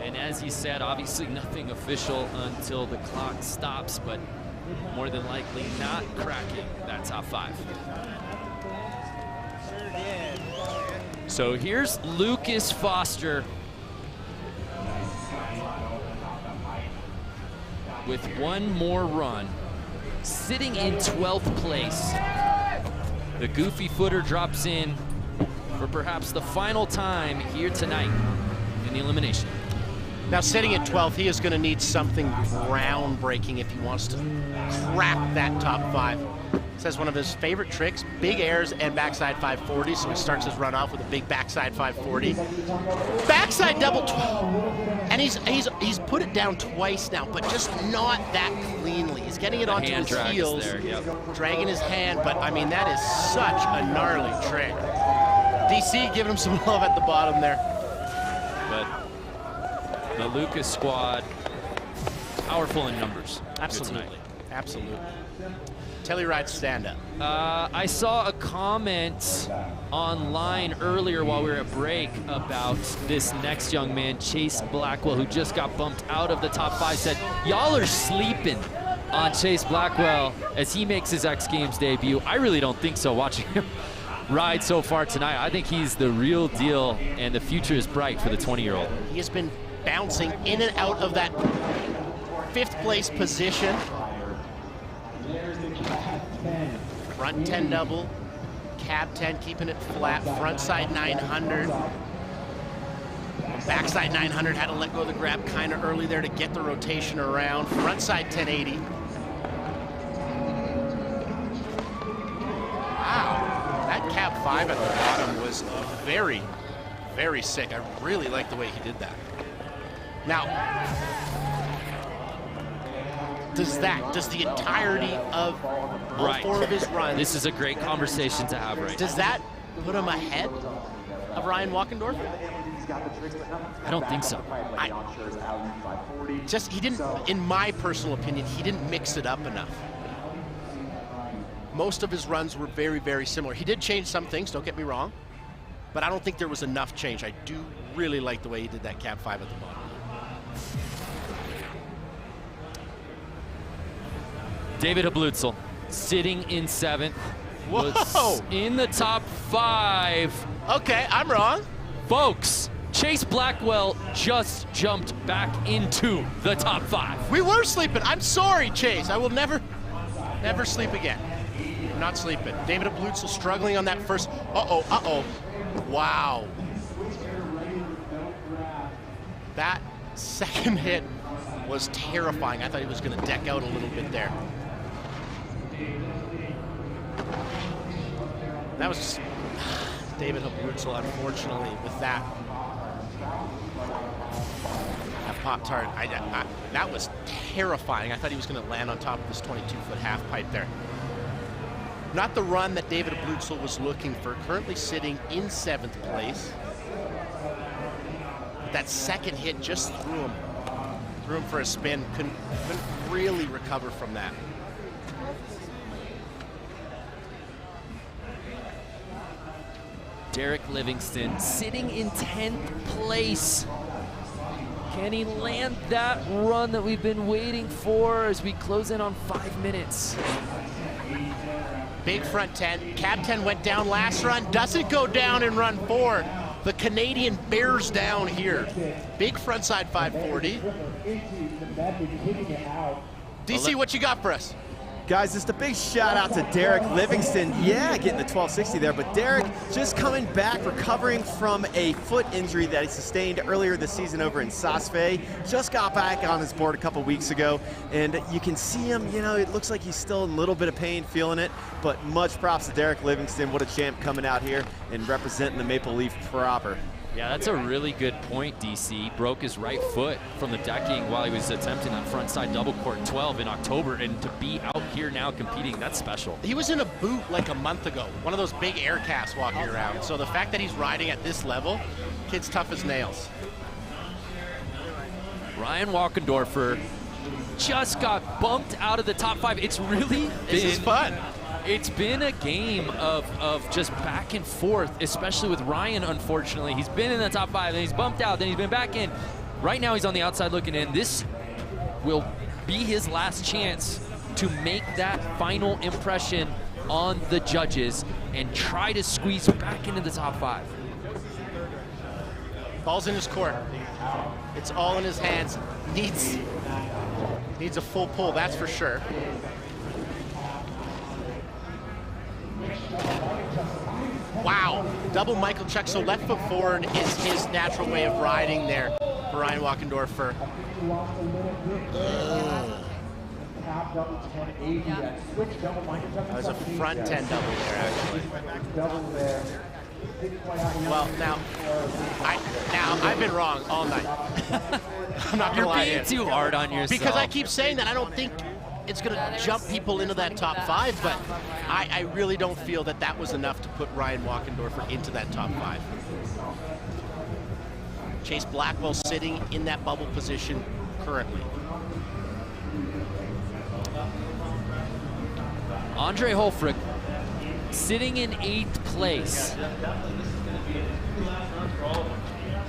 And as he said, obviously nothing official until the clock stops, but more than likely not cracking that top 5. So here's Lucas Foster with one more run, sitting in 12th place. The goofy footer drops in for perhaps the final time here tonight in the elimination. Now sitting at 12th, he is going to need something groundbreaking if he wants to crack that top 5. Says one of his favorite tricks, big airs and backside 540, so he starts his run off with a big backside 540. Backside double 12, and he's put it down twice now, but just not that cleanly. He's getting it onto his heels, there, yep. dragging his hand, but I mean, that is such a gnarly trick. DC giving him some love at the bottom there. But the Lucas squad, powerful in numbers. Absolutely, absolutely. Telluride stand-up. I saw a comment online earlier while we were at break about this next young man, Chase Blackwell, who just got bumped out of the top 5, said, y'all are sleeping on Chase Blackwell as he makes his X Games debut. I really don't think so, watching him ride so far tonight. I think he's the real deal, and the future is bright for the 20-year-old. He has been bouncing in and out of that 5th place position. Front 10 double, cab 10, keeping it flat, front side 900. Backside 900, had to let go of the grab kind of early there to get the rotation around. Front side 1080. Wow, that cab 5 at the bottom was very, very sick. I really like the way he did that. Now, does the entirety of all four of his runs... This is a great conversation to have right Does that put him ahead of Ryan Walkendorf? I don't think so. He didn't, in my personal opinion, he didn't mix it up enough. Most of his runs were very, very similar. He did change some things, don't get me wrong, but I don't think there was enough change. I do really like the way he did that cab 5 at the bottom. David Hablutzel, sitting in 7th, was Whoa! in the top 5. Okay, I'm wrong. Folks, Chase Blackwell just jumped back into the top 5. We were sleeping. I'm sorry, Chase. I will never sleep again. I'm not sleeping. David Hablutzel struggling on that first. Uh-oh. Wow. That second hit was terrifying. I thought he was going to deck out a little bit there. That was David Hablutzel, unfortunately, with that Pop-Tart. That was terrifying. I thought he was going to land on top of this 22-foot half pipe there. Not the run that David Hablutzel was looking for. Currently sitting in 7th place. That second hit just threw him for a spin. Couldn't really recover from that. Derek Livingston sitting in 10th place. Can he land that run that we've been waiting for as we close in on 5 minutes? Big front 10. Cab 10 went down last run. Doesn't go down in run 4. The Canadian bears down here. Big frontside 540. DC, what you got for us? Guys, just a big shout out to Derek Livingston. Yeah, getting the 1260 there, but Derek just coming back, recovering from a foot injury that he sustained earlier this season over in Saas-Fee. Just got back on his board a couple weeks ago, and you can see him, you know, it looks like he's still in a little bit of pain, feeling it, but much props to Derek Livingston. What a champ coming out here and representing the Maple Leaf proper. Yeah, that's a really good point, DC. Broke his right foot from the decking while he was attempting that frontside double cork 12 in October, and to be out here now competing, that's special. He was in a boot like a month ago, one of those big air casts walking around. So the fact that he's riding at this level, kid's tough as nails. Ryan Walkendorfer just got bumped out of the top 5. It's really This is fun. It's been a game of just back and forth, especially with Ryan, unfortunately. He's been in the top 5, then he's bumped out, then he's been back in. Right now he's on the outside looking in. This will be his last chance to make that final impression on the judges and try to squeeze back into the top 5. Ball's in his court. It's all in his hands. Needs a full pull, that's for sure. Wow, double Michael check. So left foot forward is his natural way of riding there for Ryan Walkendorfer. That was a front 10 double there, actually. Well, now I've been wrong all night. I'm not gonna lie. You're being too hard on yourself. Because I keep saying that I don't think it's going to jump people into that top 5, but I really don't feel that that was enough to put Ryan Walkendorfer into that top 5. Chase Blackwell sitting in that bubble position currently. Andre Holfrick sitting in 8th place.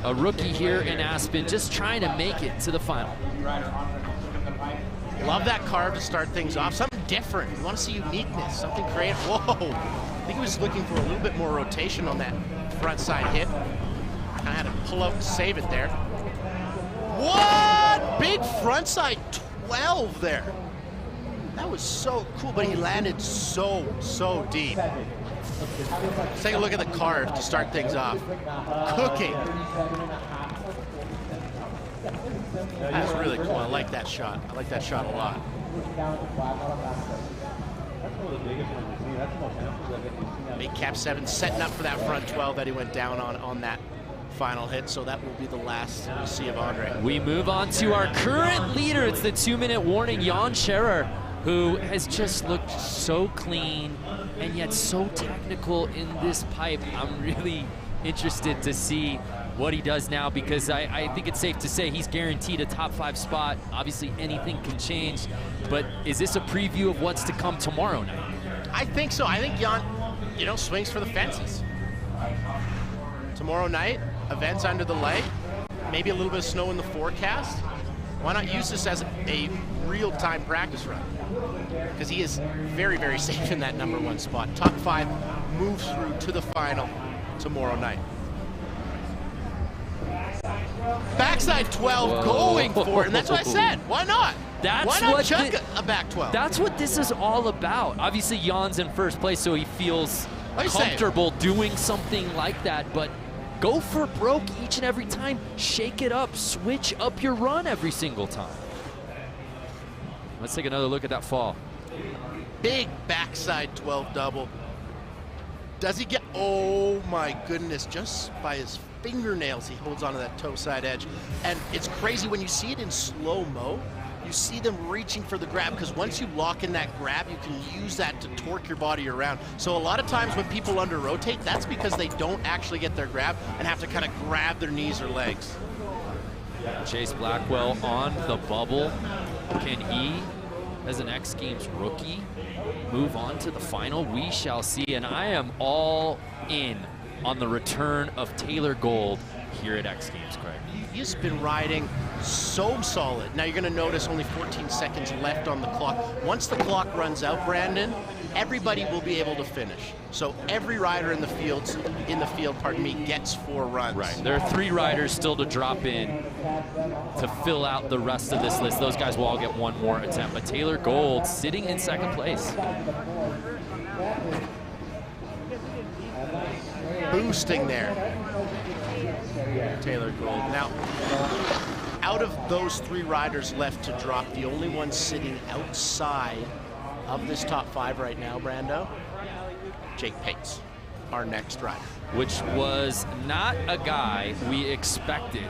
A rookie here in Aspen, just trying to make it to the final. Love that carve to start things off. Something different. You want to see uniqueness, something creative. Whoa! I think he was looking for a little bit more rotation on that front side hit. Kind of had to pull out and save it there. What? Big front side 12 there. That was so cool, but he landed so deep. Let's take a look at the carve to start things off. Cooking. That's really cool. I like that shot. I like that shot a lot. Big cap 7 setting up for that front 12 that he went down on that final hit, so that will be the last we see of Andre. We move on to our current leader. It's the 2-minute warning, Jan Scherer, who has just looked so clean and yet so technical in this pipe. I'm really interested to see what he does now, because I think it's safe to say he's guaranteed a top 5 spot. Obviously anything can change, but is this a preview of what's to come tomorrow night? I think so. I think Jan, you know, swings for the fences. Tomorrow night, events under the light, maybe a little bit of snow in the forecast. Why not use this as a real-time practice run? Because he is very, very safe in that #1 spot. Top 5 moves through to the final tomorrow night. Backside 12. Whoa. Going for it, and that's what I said. Why not? Why not chuck a back 12? That's what this is all about. Obviously, Jan's in first place, so he feels comfortable doing something like that, but go for broke each and every time. Shake it up. Switch up your run every single time. Let's take another look at that fall. Big backside 12 double. Does he get, oh my goodness, just by his fingernails he holds onto that toe side edge. And it's crazy when you see it in slow-mo, you see them reaching for the grab, because once you lock in that grab, you can use that to torque your body around. So a lot of times when people under-rotate, that's because they don't actually get their grab and have to kind of grab their knees or legs. Chase Blackwell on the bubble. Can he, as an X Games rookie, move on to the final? We shall see, and I am all in on the return of Taylor Gold here at X Games, Craig. He's been riding so solid. Now you're going to notice only 14 seconds left on the clock. Once the clock runs out, Brandon, everybody will be able to finish. So every rider in the field, gets 4 runs. Right. There are 3 riders still to drop in to fill out the rest of this list. Those guys will all get 1 more attempt. But Taylor Gold sitting in 2nd place. Boosting there. Taylor Gold. Now, out of those 3 riders left to drop, the only one sitting outside of this top 5 right now, Brando, Jake Pates, our next rider. Which was not a guy we expected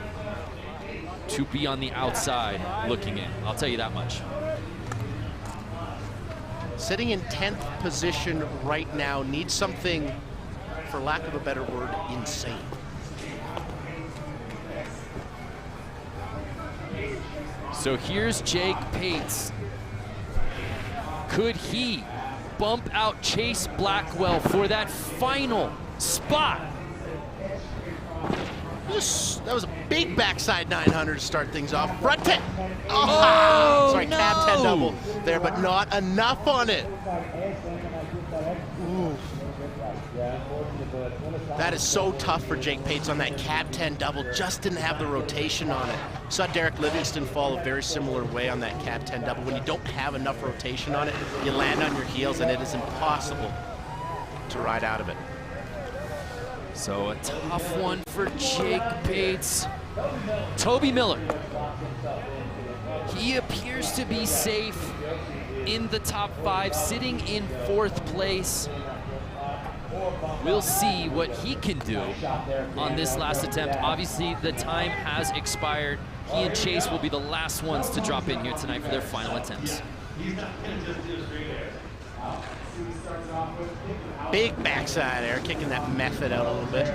to be on the outside looking in. I'll tell you that much. Sitting in 10th position right now, needs something, for lack of a better word, insane. So here's Jake Pates. Could he bump out Chase Blackwell for that final spot? That was a big backside 900 to start things off. Front 10. Oh, sorry, no. cab 10 double there, but not enough on it. Ooh. That is so tough for Jake Pates on that cab 10 double. Just didn't have the rotation on it. Saw Derek Livingston fall a very similar way on that cab 10 double. When you don't have enough rotation on it, you land on your heels and it is impossible to ride out of it. So a tough one for Jake Pates. Toby Miller. He appears to be safe in the top 5, sitting in 4th place. We'll see what he can do on this last attempt. Obviously, the time has expired. He and Chase will be the last ones to drop in here tonight for their final attempts. Big backside air, kicking that method out a little bit.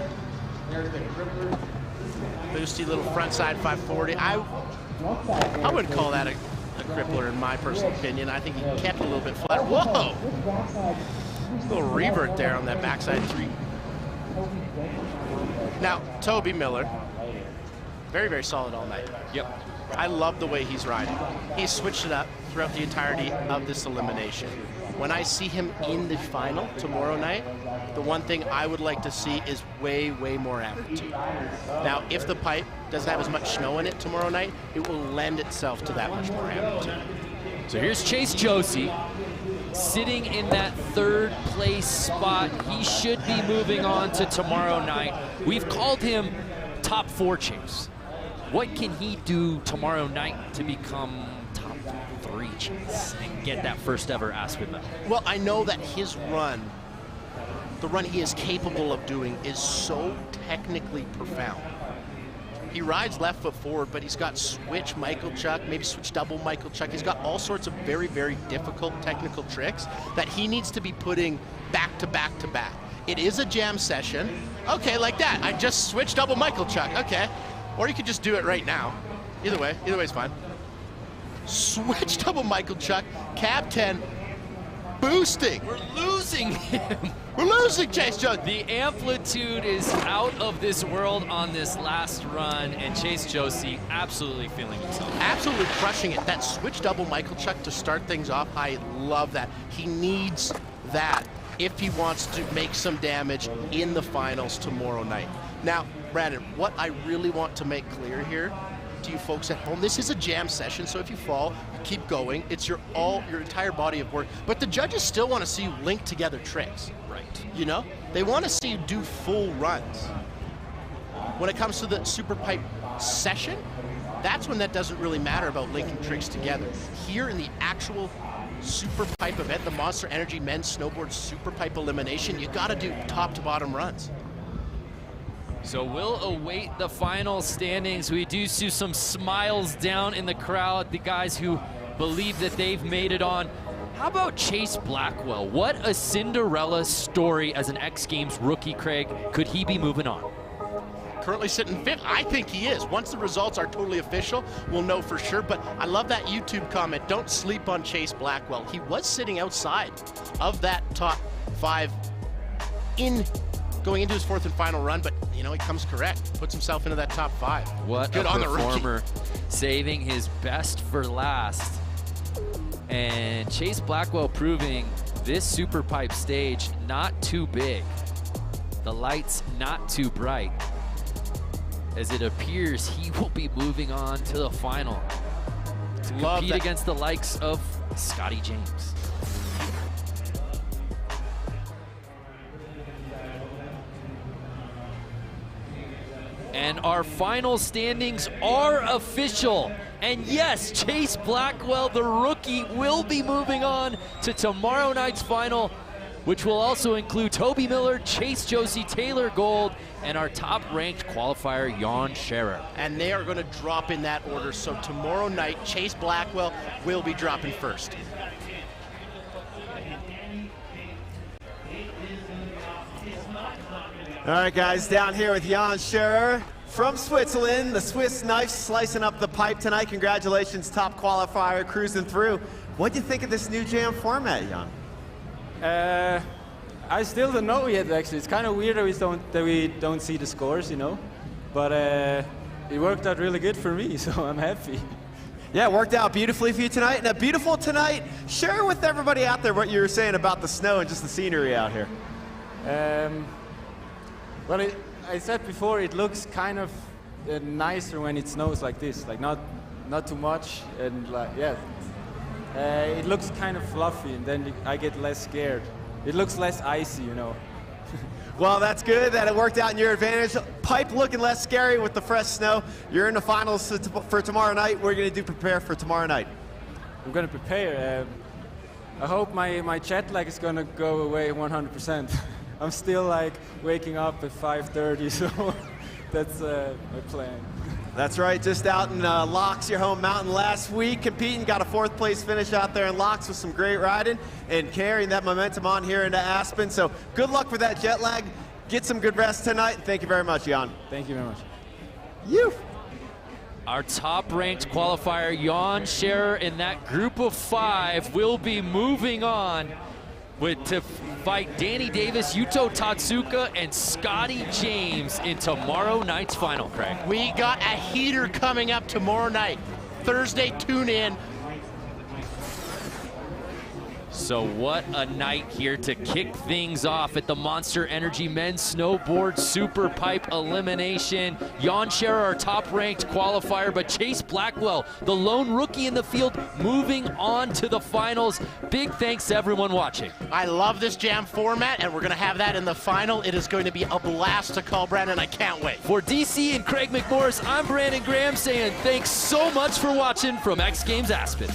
Boosty little frontside 540. I wouldn't call that a crippler in my personal opinion. I think he kept it a little bit flat. Whoa! A little revert there on that backside 3. Now, Toby Miller, very, very solid all night. Yep. I love the way he's riding. He's switched it up throughout the entirety of this elimination. When I see him in the final tomorrow night, the one thing I would like to see is way, way more amplitude. Now, if the pipe doesn't have as much snow in it tomorrow night, it will lend itself to that much more amplitude. So here's Chase Josie, sitting in that 3rd place spot. He should be moving on to tomorrow night. We've called him top 4 Chase. What can he do tomorrow night to become top 3 Chase and get that first ever Aspen medal? Well, I know that his run, the run he is capable of doing, is so technically profound. He rides left foot forward, but he's got switch Michael Chuck, maybe switch double Michael Chuck. He's got all sorts of very, very difficult technical tricks that he needs to be putting back to back to back. It is a jam session. Okay, like that. I just switched double Michael Chuck. Okay. Or you could just do it right now. Either way is fine. Switch double Michael Chuck, cab 10, boosting. We're losing him. We're losing Chase Josie. The amplitude is out of this world on this last run, and Chase Josie absolutely feeling himself. Absolutely crushing it. That switch double Michael Chuck to start things off, I love that. He needs that if he wants to make some damage in the finals tomorrow night. Now, Brandon, what I really want to make clear here to you folks at home, this is a jam session, so if you fall, you keep going. It's your entire body of work. But the judges still want to see you link together tricks. Right. You know? They want to see you do full runs. When it comes to the SuperPipe session, that's when that doesn't really matter about linking tricks together. Here in the actual SuperPipe event, the Monster Energy Men's Snowboard SuperPipe Elimination, you got to do top to bottom runs. So we'll await the final standings. We do see some smiles down in the crowd, the guys who believe that they've made it on. How about Chase Blackwell? What a Cinderella story as an X Games rookie, Craig. Could he be moving on? Currently sitting fifth. I think he is. Once the results are totally official, we'll know for sure. But I love that YouTube comment. Don't sleep on Chase Blackwell. He was sitting outside of that top 5 going into his 4th and final run, but you know, he comes correct, puts himself into that top 5. What good a on performer, the rookie. Saving his best for last. And Chase Blackwell proving this SuperPipe stage not too big. The lights not too bright. As it appears he will be moving on to the final to compete against the likes of Scotty James. And our final standings are official. And yes, Chase Blackwell, the rookie, will be moving on to tomorrow night's final, which will also include Toby Miller, Chase Josie, Taylor Gold, and our top-ranked qualifier, Jan Scherer. And they are going to drop in that order. So tomorrow night, Chase Blackwell will be dropping first. All right, guys, down here with Jan Scherer from Switzerland. The Swiss knife slicing up the pipe tonight. Congratulations, top qualifier, cruising through. What do you think of this new jam format, Jan? I still don't know yet, actually. It's kind of weird that we don't see the scores, you know. But it worked out really good for me, so I'm happy. Yeah, it worked out beautifully for you tonight. And a beautiful tonight. Share with everybody out there what you were saying about the snow and just the scenery out here. Well, I said before, it looks kind of nicer when it snows like this, like not too much, and like it looks kind of fluffy, and then I get less scared. It looks less icy, you know. Well, that's good that it worked out in your advantage. Pipe looking less scary with the fresh snow. You're in the finals for tomorrow night. What are you going to do prepare for tomorrow night? I'm going to prepare. I hope my jet lag is going to go away 100%. I'm still like waking up at 5:30, so that's my plan. That's right, just out in Locks, your home mountain last week, competing, got a 4th place finish out there in Locks with some great riding and carrying that momentum on here into Aspen. So good luck with that jet lag. Get some good rest tonight. Thank you very much, Jan. Thank you very much. You. Our top-ranked qualifier, Jan Scherer, in that group of 5 will be moving on to fight Danny Davis, Yuto Tatsuka, and Scotty James in tomorrow night's final, Craig. We got a heater coming up tomorrow night. Thursday, tune in. So what a night here to kick things off at the Monster Energy Men's Snowboard SuperPipe Elimination. Jan Scherer, our top-ranked qualifier, but Chase Blackwell, the lone rookie in the field, moving on to the finals. Big thanks to everyone watching. I love this jam format, and we're going to have that in the final. It is going to be a blast to call, Brandon. I can't wait. For DC and Craig McMorris, I'm Brandon Graham saying thanks so much for watching from X Games Aspen.